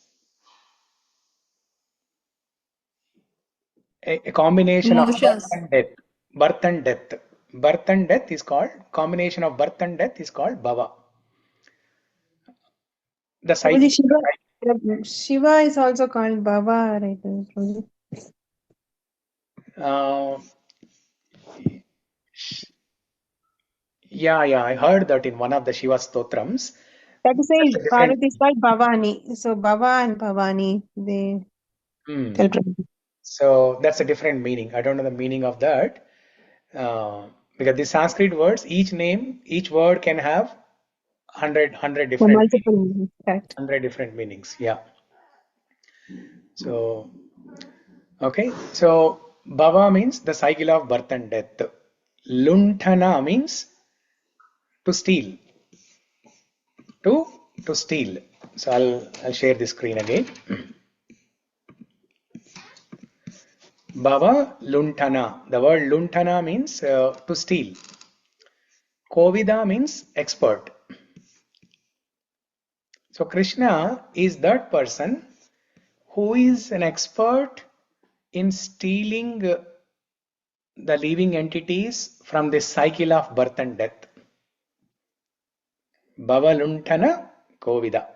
a combination of birth Emotions. and death. Birth and death. Birth and death is called, combination of birth and death is called bhava. The cycle. Prabhuji, Shiva is also called Baba, right? Prabhuji? Yeah, I heard that in one of the Shiva stotrams. That is That's why a different. Parvati is called Bhavani. So Baba and Bhavani, they tell Prabhuji. So that's a different meaning. I don't know the meaning of that. Because the Sanskrit words, each name, each word can have 100 The different multiple meanings, correct. 100 different meanings. Yeah. So, okay. So, bhava means the cycle of birth and death. Lunthana means to steal. To steal. So I'll share the screen again. Bhava Lunthana. The word Lunthana means to steal. Kovida means expert. So Krishna is that person who is an expert in stealing the living entities from the cycle of birth and death. Bhava-luntana kovida.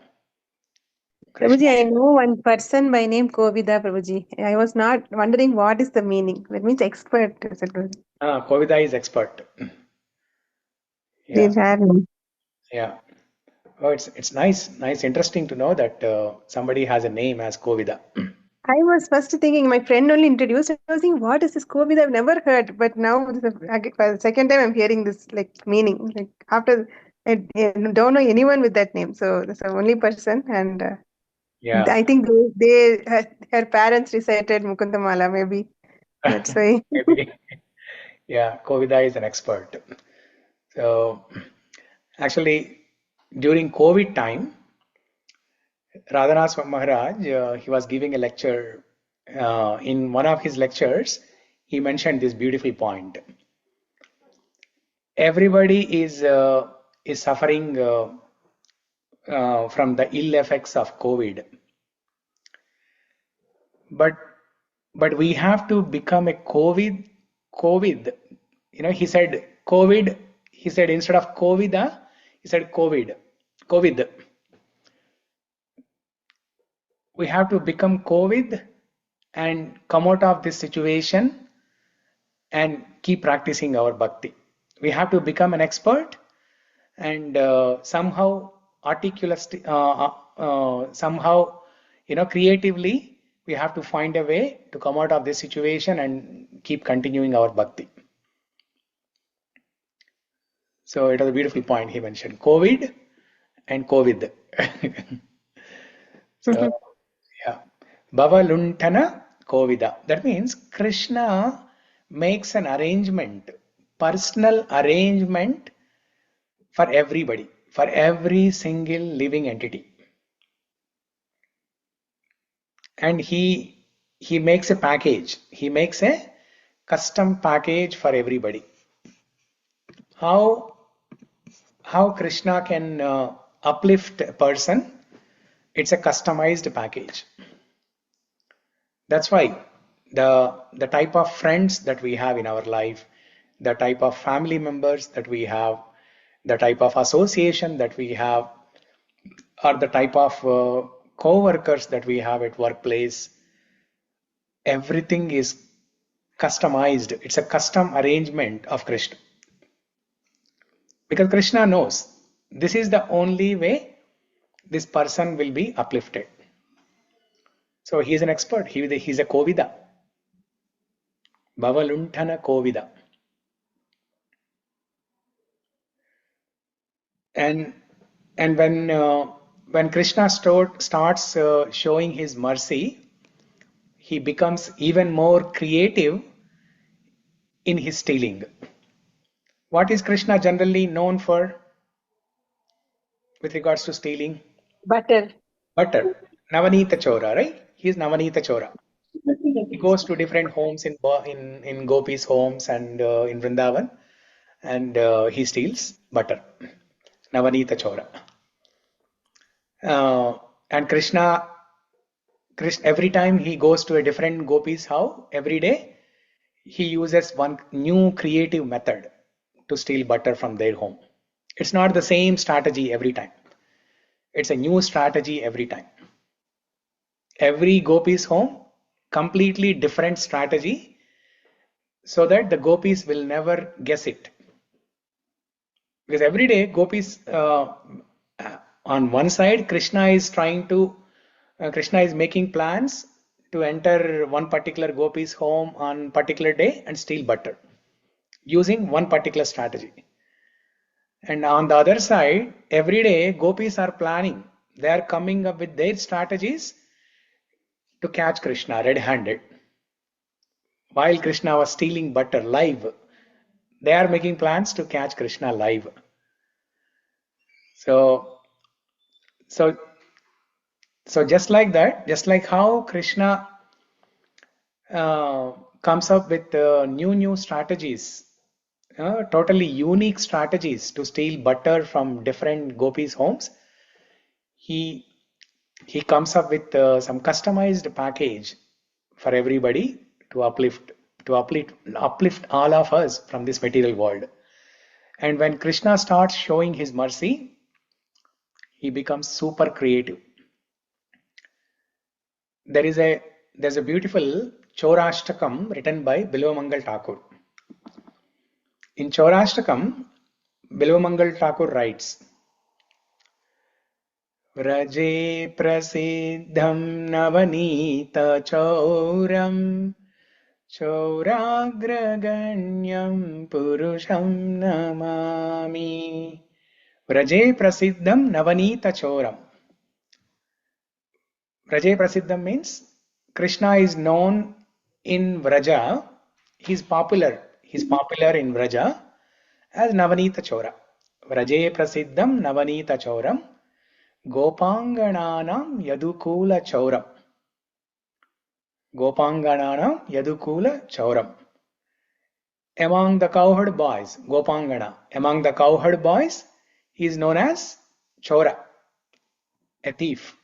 Prabhuji, I know one person by name Kovida, Prabhuji. I was not wondering what is the meaning. That means expert. Is it Prabhuji? Kovida is expert. They Yeah, have name. yeah. Oh, it's nice, interesting to know that somebody has a name as Kovida. I was first thinking, my friend only introduced. I was thinking, what is this Kovida? I've never heard. But now, for the second time, I'm hearing this like meaning. Like after, I don't know anyone with that name. So that's the only person. And Yeah. I think her parents recited Mukunda-Mālā, maybe. That's why. Maybe. Yeah, Kovida is an expert. So actually, during COVID time, Radhanath Maharaj, he was giving a lecture. In one of his lectures, he mentioned this beautiful point. Everybody is suffering from the ill effects of COVID. But we have to become a COVID. He said COVID. He said instead of kovida, he said COVID. We have to become COVID and come out of this situation and keep practicing our bhakti. We have to become an expert and somehow somehow creatively we have to find a way to come out of this situation and keep continuing our bhakti. So it was a beautiful point he mentioned, COVID and COVID. So yeah, bhava-lun kovida. That means Krishna makes an arrangement, personal arrangement for everybody, for every single living entity. And he makes a package. He makes a custom package for everybody. How Krishna can uplift a person? It's a customized package. That's why the type of friends that we have in our life, the type of family members that we have, the type of association that we have, or the type of co-workers that we have at workplace, everything is customized. It's a custom arrangement of Krishna. Because Krishna knows this is the only way this person will be uplifted. So he is an expert. He's a kovida. Bhava-lun kovida. And when Krishna starts showing his mercy, he becomes even more creative in his stealing. What is Krishna generally known for with regards to stealing? Butter. Navanita Chora, right? He is Navanita Chora. He goes to different homes in Gopis' homes and in Vrindavan, and he steals butter. Navanita Chora. And Krishna, every time he goes to a different Gopis' house, every day, he uses one new creative method to steal butter from their home. It's not the same strategy every time. It's a new strategy every time. Every Gopis' home, completely different strategy, so that the Gopis will never guess it. Because every day Gopis, on one side, Krishna is making plans to enter one particular Gopis' home on particular day and steal butter, using one particular strategy. And on the other side, every day Gopis are planning. They are coming up with their strategies to catch Krishna red-handed. While Krishna was stealing butter live, they are making plans to catch Krishna live. So just like that, just like how Krishna comes up with new strategies, totally unique strategies to steal butter from different Gopis' homes, he comes up with some customized package for everybody to uplift all of us from this material world. And when Krishna starts showing his mercy, he becomes super creative. There's a beautiful Chaurashtakam written by Bilvamangal Thakur. In Chaurashtakam, Bilvamangal Thakur writes, Vraje prasiddham navanita chauram chauragraganyam purusham namami. Vraje prasiddham navanita chauram. Vraje prasiddham means Krishna is known in Vraja. He's popular in Vraja as Navanita Chora. Vraje prasiddham Navanita Choram Gopangananam Yadukula Chauram. Gopangananam Yadukula Chauram. Among the cowherd boys, Gopangana. Among the cowherd boys, he is known as Chora. a thief.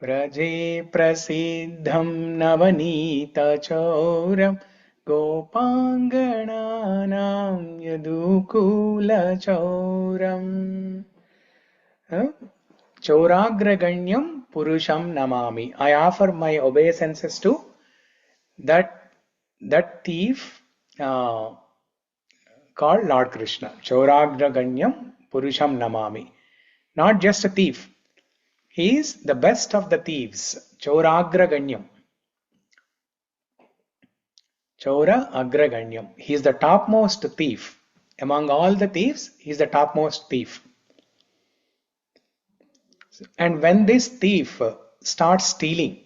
Vraje prasiddham navanita chauram gopangananam yadukula chauram. Chauragraganyam purusham namami. I offer my obeisances to that thief called Lord Krishna. Chauragraganyam purusham namami. Not just a thief. He is the best of the thieves. Chauragraganyam. Chaura agraganyam. He is the topmost thief. Among all the thieves, he is the topmost thief. And when this thief starts stealing,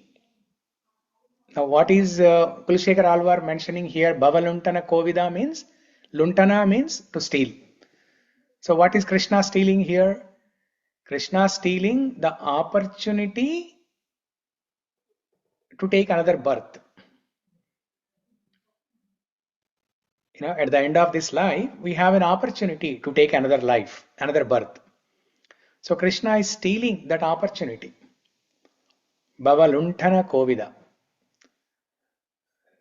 now what is Kulshekar Alvar mentioning here? Bhava-luntana kovida means, luntana means to steal. So what is Krishna stealing here? Krishna stealing the opportunity to take another birth. At the end of this life, we have an opportunity to take another life, another birth. So Krishna is stealing that opportunity. Bhava-luntana kovida.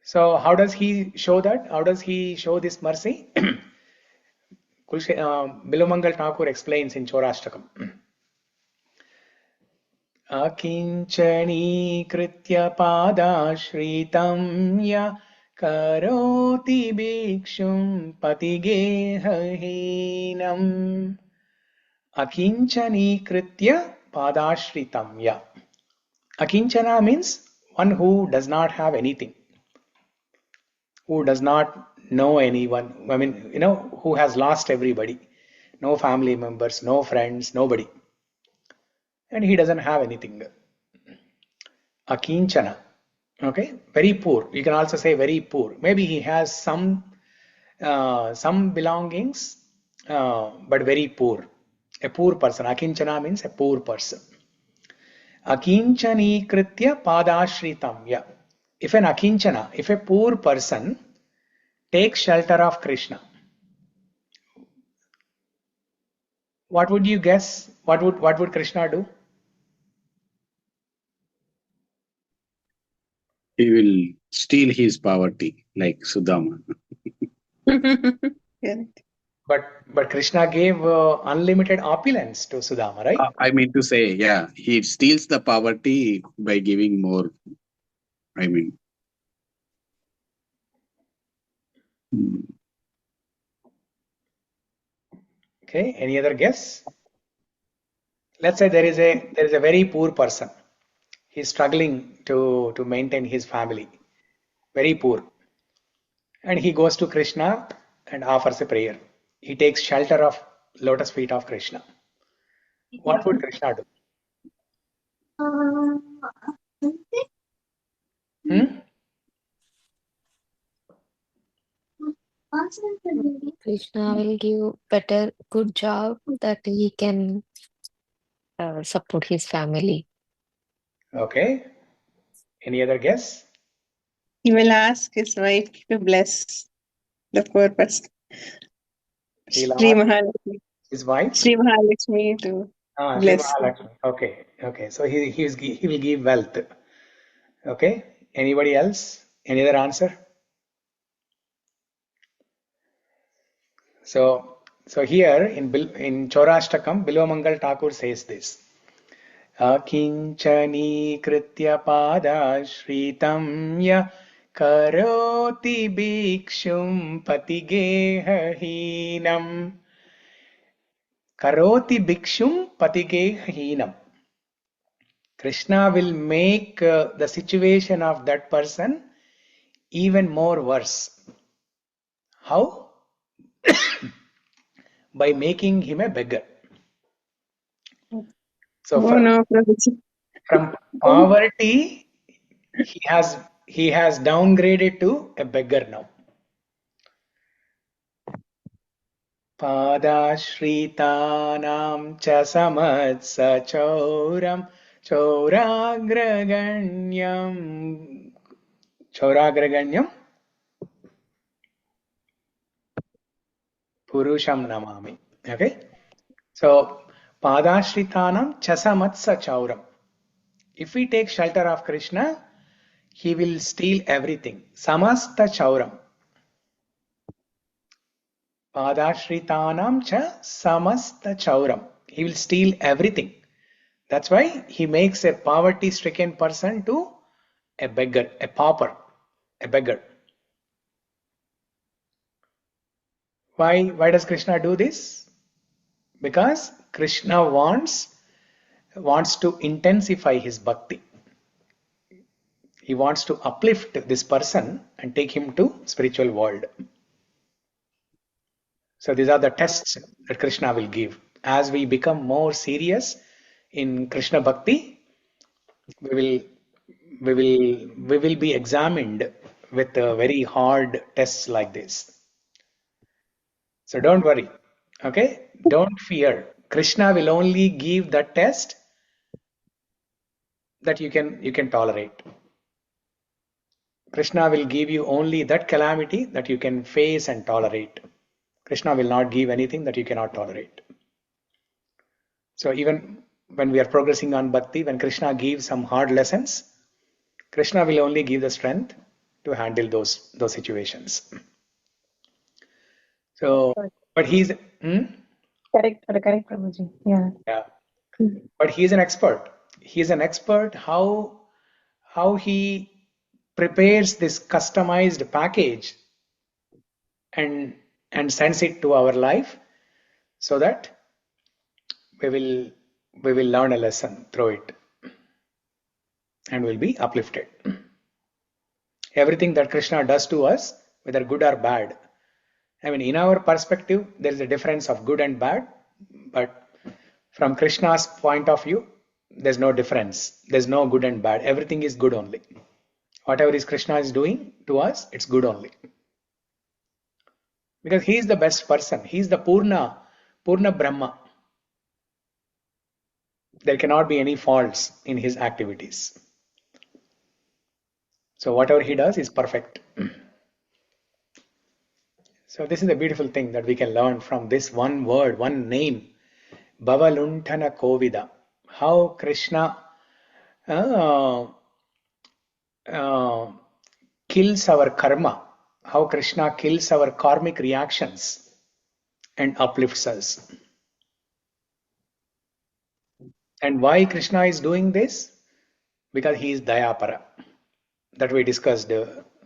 So how does he show that? How does he show this mercy? Bilumangal Thakur explains in Chaurashtakam. Akinchani kritya padashritam ya karoti bhikshum patigehahinam. Akinchani kritya padashritam ya. Akinchana means one who does not have anything, who does not know anyone. I mean, who has lost everybody. No family members, no friends, nobody. And he doesn't have anything. Akinchana. Okay, very poor. You can also say very poor. Maybe he has some belongings, but very poor. A poor person. Akinchana means a poor person. Akinchani kritya padashritam. Yeah. If an akinchana, if a poor person takes shelter of Krishna, what would you guess? What would Krishna do? He will steal his poverty like Sudama. But Krishna gave unlimited opulence to Sudama, right? I mean to say, yeah, he steals the poverty by giving more. I mean. Okay, any other guess? Let's say there is a very poor person. He's struggling to maintain his family. Very poor. And he goes to Krishna and offers a prayer. He takes shelter of lotus feet of Krishna. What would Krishna do? Krishna will give good job that he can support his family. Okay. Any other guess? He will ask his wife to bless the poor person. Srī-Vallabheti. His wife? Srī-Vallabheti to bless. Okay. So he will give wealth. Okay. Anybody else? Any other answer? So here in Chaurashtakam, Bilomangal Thakur says this. Akinchani kritya pada shritam ya karoti bhikshum patigehahinam. Karoti bhikshum patigehahinam. Krishna will make the situation of that person even more worse. How? By making him a beggar. So from poverty, he has downgraded to a beggar now. Padashritanam cha samatsa chauram chauragraganyam. Chauragraganyam purusham namami. Okay. So Padashritanam chasamatsa chauram. If we take shelter of Krishna, he will steal everything. Samasta chauram. Padashritanam cha samasta chauram. He will steal everything. That's why he makes a poverty-stricken person to a beggar, a pauper, a beggar. Why does Krishna do this? Because Krishna wants to intensify his bhakti. He wants to uplift this person and take him to spiritual world. So these are the tests that Krishna will give. As we become more serious in Krishna bhakti, we will be examined with very hard tests like this. So don't worry, okay? Don't fear. Krishna will only give the test that you can tolerate. Krishna will give you only that calamity that you can face and tolerate. Krishna will not give anything that you cannot tolerate. So even when we are progressing on bhakti, when Krishna gives some hard lessons, Krishna will only give the strength to handle those situations. So, but he's Correct, Prabhuji. Yeah. But he's an expert. He's an expert how he prepares this customized package and sends it to our life so that we will learn a lesson through it and will be uplifted. Everything that Krishna does to us, whether good or bad, I mean, in our perspective, there is a difference of good and bad, but from Krishna's point of view, there's no difference. There's no good and bad. Everything is good only. Whatever is Krishna is doing to us, it's good only. Because he is the best person. He is the Purna Brahma. There cannot be any faults in his activities. So whatever he does is perfect. So this is a beautiful thing that we can learn from this one word, one name, bhava-lun kovida. How Krishna kills our karma, how Krishna kills our karmic reactions and uplifts us. And why Krishna is doing this? Because he is dayā-para. That we discussed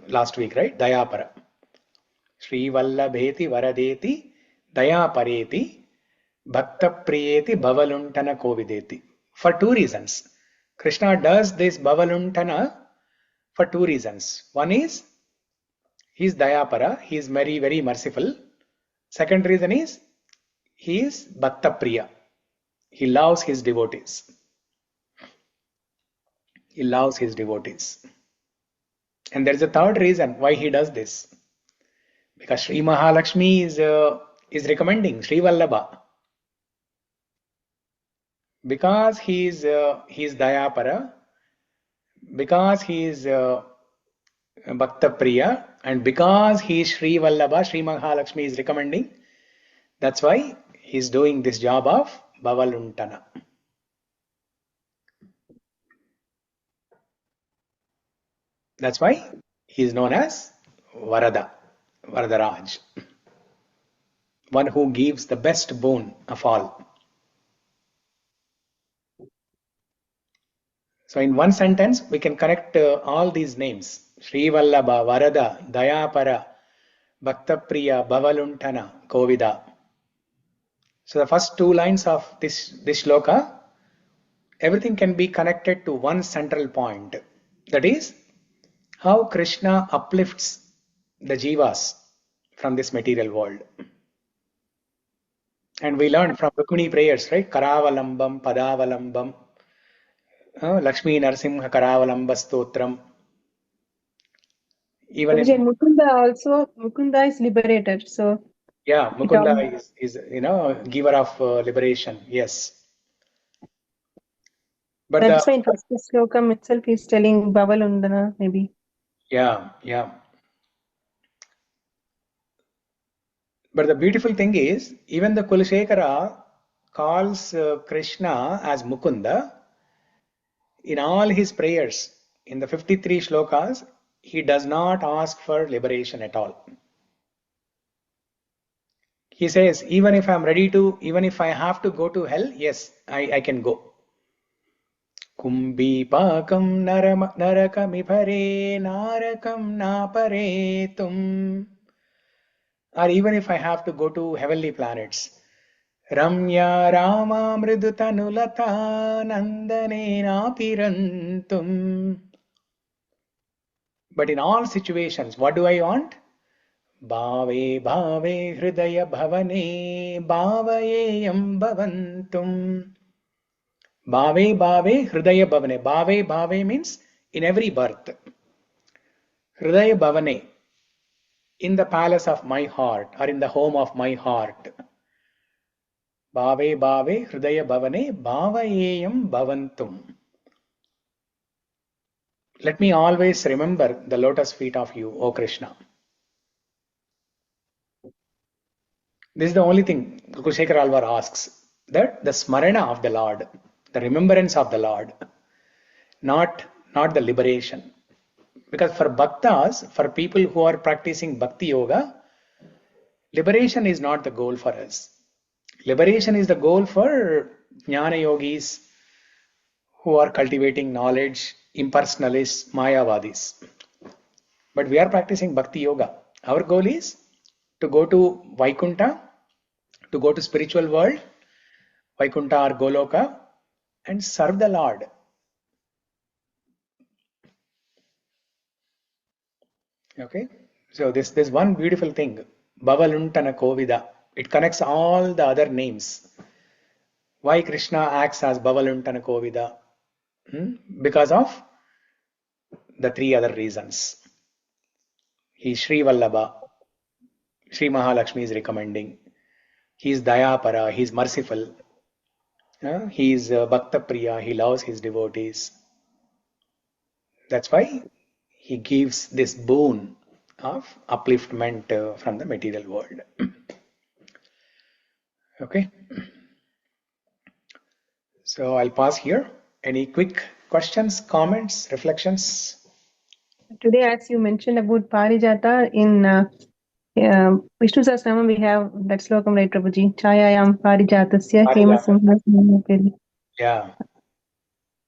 last week, right? Dayā-para. Srī-Vallabheti Vara-deti Dayā-pareti bhakta-priyeti bhava-lun hana-kovideti. For two reasons. Krishna does this bhava-lun for two reasons. One is he is dayā-para, he is very, very merciful. Second reason is he is bhakta-priya. He loves his devotees. He loves his devotees. And there is a third reason why he does this. Because Sri Mahalakshmi is recommending Śrī-Vallabha. Because he is dayā-para, because he is bhakta-priya, and because he is Śrī-Vallabha, Sri Mahalakshmi is recommending. That's why he is doing this job of bhava-lun. That's why he is known as vara-da, Varadaraj, one who gives the best boon of all. So in one sentence, we can connect all these names: Śrī-Vallabha, Vara-da, Dayā-para, bhakta-priya, bhava-lun, kovida. So the first two lines of this shloka, everything can be connected to one central point. That is how Krishna uplifts the jivas from this material world. And we learned from Rukmini prayers, right? Karavalambam, Padavalambam, Lakshmi Narsimha Karavalamba-stotram. Even in Mukunda is liberator. So yeah, Mukunda is giver of liberation. Yes. But that's why in first slokam itself he's telling bhava-lundana maybe. Yeah. But the beautiful thing is, even the Kulashekara calls Krishna as Mukunda, in all his prayers, in the 53 shlokas, he does not ask for liberation at all. He says, even if I'm ready to, even if I have to go to hell, yes, I can go. Kumbhipakam narakam narakam naparetum. Or even if I have to go to heavenly planets. Ramya Rama Mridutanulata Nandane Napirantum. But in all situations, what do I want? Bhave Bhave Hridaya Bhavane Bhavayeyam Bhavantum. Bhave Bhave Hridaya Bhavane. Bhave Bhave means in every birth. Hridaya Bhavane, in the palace of my heart or in the home of my heart. Bhave Bhave Hridaya Bhavane Bhavayeyam Bhavantum. Let me always remember the lotus feet of you, O Krishna. This is the only thing Kushekar Alvar asks, that the smarana of the Lord, the remembrance of the Lord, not the liberation. Because for bhaktas, for people who are practicing bhakti yoga, liberation is not the goal for us. Liberation is the goal for jnana yogis who are cultivating knowledge, impersonalists, mayavadis. But we are practicing bhakti yoga. Our goal is to go to Vaikunta, to go to spiritual world, Vaikunta or Goloka, and serve the Lord. Okay, so this one beautiful thing, bhava-lun kovida, it connects all the other names. Why Krishna acts as bhava-lun kovida? Because of the three other reasons. He is Srī-Vallabha. Sri Mahalakshmi is recommending. He is dayā-para. He is merciful. He is bhakta-priya. He loves his devotees. That's why he gives this boon of upliftment from the material world. Okay. So I'll pause here. Any quick questions, comments, reflections? Today, as you mentioned about Parijata, in Vishnu Sahasranama, we have that slokam, right, Prabhuji? Chayayam Parijatasya Hema Simhasana. Yeah.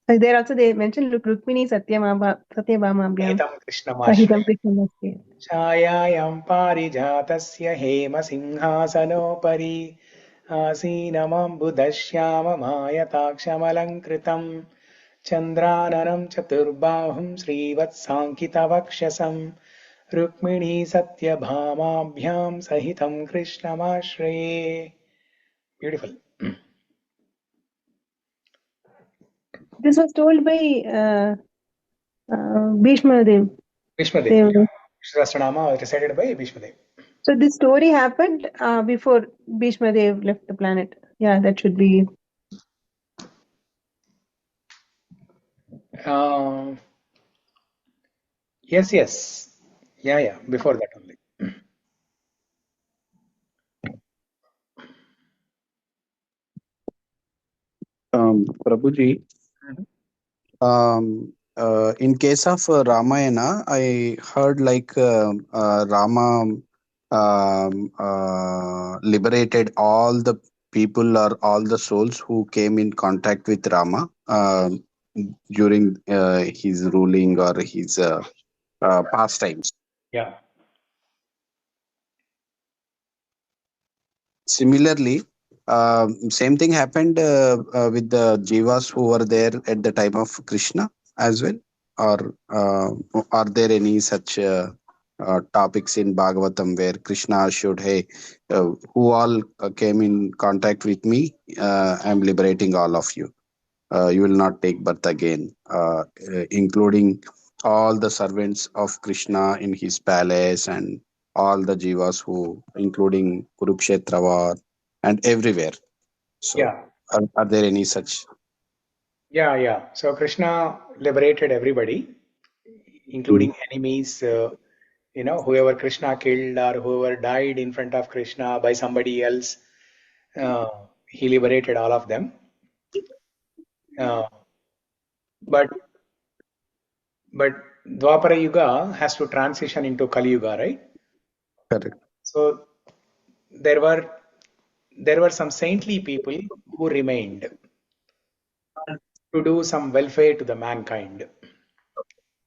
So there also they mentioned Rukmini Satyabhamabhyam. Sahitam Sahitam Krishnamashre. Krishnamashre. Chayayam Parijatasya Hema Simhasanopari Asinamam Budashyama Mayatakshamalankritam Chandrananam Chaturbahum Srivatsankitavakshasam Rukmini Satyabhamabhyam Sahitam Krishnamashre. Beautiful. This was told by Bhishma Dev. Bhishmadev. Yeah. Sahasranama was recited by Bhishmadev. So this story happened before Bhishma Dev left the planet. Yeah, that should be. Yes. Yeah. Before that only. Prabhuji, in case of Ramayana, I heard like Rama liberated all the people or all the souls who came in contact with Rama during his ruling or his pastimes. Yeah. Similarly, same thing happened with the jivas who were there at the time of Krishna as well, or are there any such topics in Bhagavatam where Krishna showed, hey, who all came in contact with me, I'm liberating all of you. You will not take birth again, including all the servants of Krishna in his palace and all the jivas who, including Kurukshetra war and everywhere. So, Yeah. are there any such? Yeah. So Krishna liberated everybody, including enemies. Whoever Krishna killed or whoever died in front of Krishna by somebody else, he liberated all of them. But Dwapara Yuga has to transition into Kali Yuga, right? Correct. So there were some saintly people who remained to do some welfare to the mankind.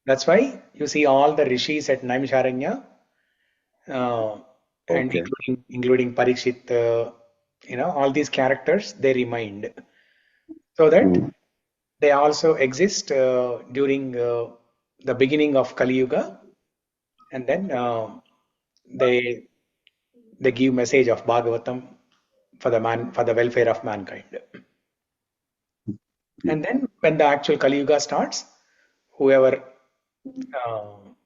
That's why you see all the rishis at Naimisharanya, and including Parikshit, all these characters, they remained, so that they also exist during the beginning of Kali Yuga, and then they give message of Bhagavatam for the welfare of mankind. And then when the actual Kali Yuga starts, whoever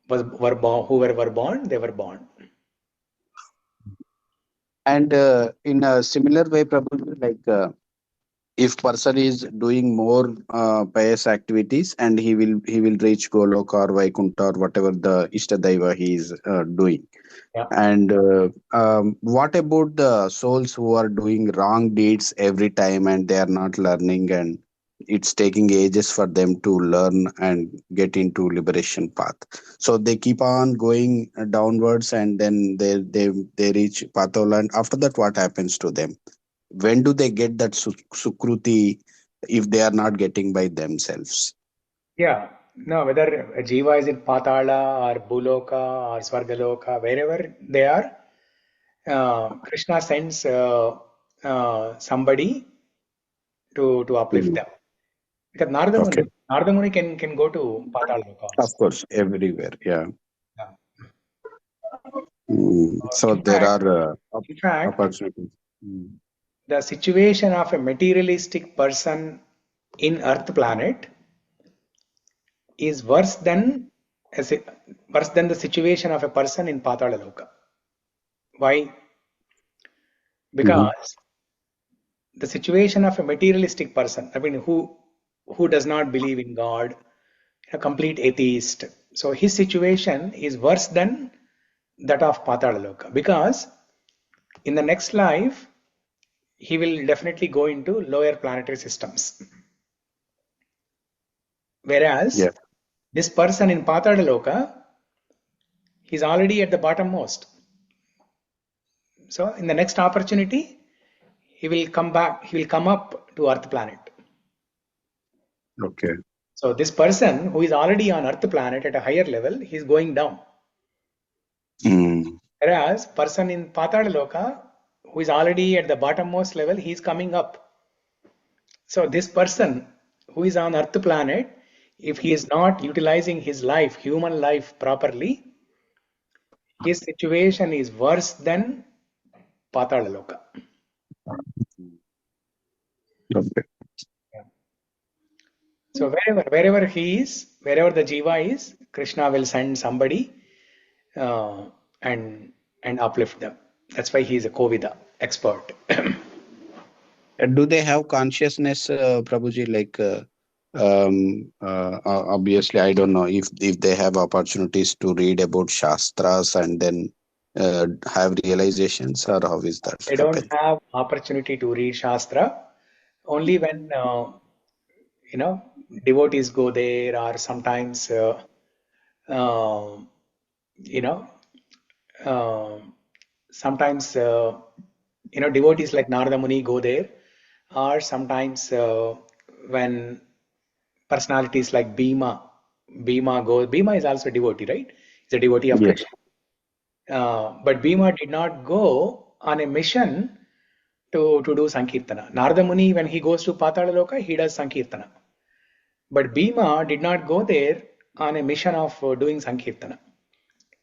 were born, they were born. And in a similar way, probably like if person is doing more pious activities, and he will reach Goloka or Vaikuntha or whatever the Ishtadaiva he is doing. Yeah. And what about the souls who are doing wrong deeds every time and they are not learning, and it's taking ages for them to learn and get into liberation path? So they keep on going downwards, and then they reach Patola, and after that what happens to them? When do they get that sukruti if they are not getting by themselves? Yeah. No, whether a jiva is in Patala or Buloka or Svargaloka, wherever they are, Krishna sends somebody to uplift them. Because Narada Muni can go to Patala Loka. Of course, everywhere. Yeah. Yeah. So there are in fact, opportunities. The situation of a materialistic person in Earth planet is worse than the situation of a person in Patala Loka. Why? Because the situation of a materialistic person, I mean, who does not believe in God, a complete atheist, so his situation is worse than that of Patala Loka, because in the next life he will definitely go into lower planetary systems. Whereas this person in Patala Loka, he's already at the bottommost. So in the next opportunity, he will come up to Earth planet. Okay. So this person who is already on Earth planet at a higher level, he's going down. Whereas person in Patala Loka, who is already at the bottommost level, he's coming up. So this person who is on Earth planet, if he is not utilizing his life, human life properly, his situation is worse than Patala Loka. Okay. Yeah. So wherever he is, wherever the jiva is, Krishna will send somebody and uplift them. That's why he is a kovida expert. Do they have consciousness, Prabhuji? Like, obviously, I don't know if they have opportunities to read about shastras and then have realizations, or how is that? They don't have opportunity to read shastra. Only when devotees go there, or sometimes sometimes devotees like Narada Muni go there, or sometimes when personalities like Bhima go. Bhima is also a devotee, right? He's a devotee of Krishna. But Bhima did not go on a mission to do Sankirtana. Narada Muni, when he goes to Patala Loka, he does Sankirtana. But Bhima did not go there on a mission of doing Sankirtana.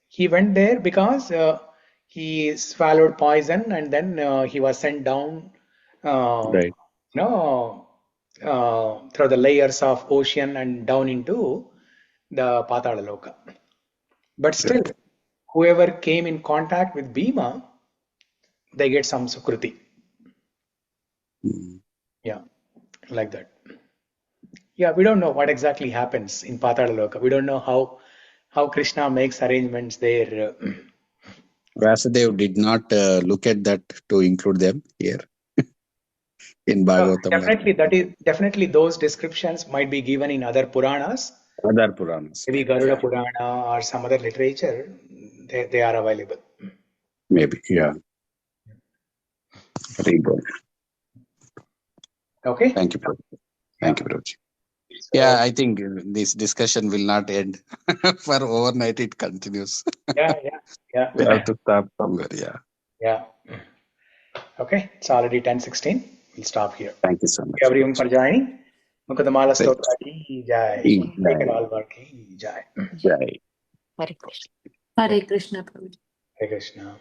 He went there because he swallowed poison, and then he was sent down through the layers of ocean and down into the Patala Loka. But still, whoever came in contact with Bhima, they get some sukruti. Yeah, like that. Yeah, we don't know what exactly happens in Patala Loka. We don't know how Krishna makes arrangements there. Vasudev did not look at that to include them here. in Bhagavatam. Definitely those descriptions might be given in other Puranas. Other Puranas. Maybe Garuda Purana or some other literature, they are available. Maybe, yeah. Very good. Okay. Thank you, Prabhu. Thank you, Prabhuji. Yeah, I think this discussion will not end. For overnight, it continues. Yeah. We have to stop somewhere, yeah. Yeah. Okay, it's already 10:16. We'll stop here. Thank you so much. Everyone for joining. Mukunda-Mālā-Stotra ki jai. Take it all work ki jai. Jai. Hare Krishna. Hare Krishna, Prabhuji. Hare Krishna.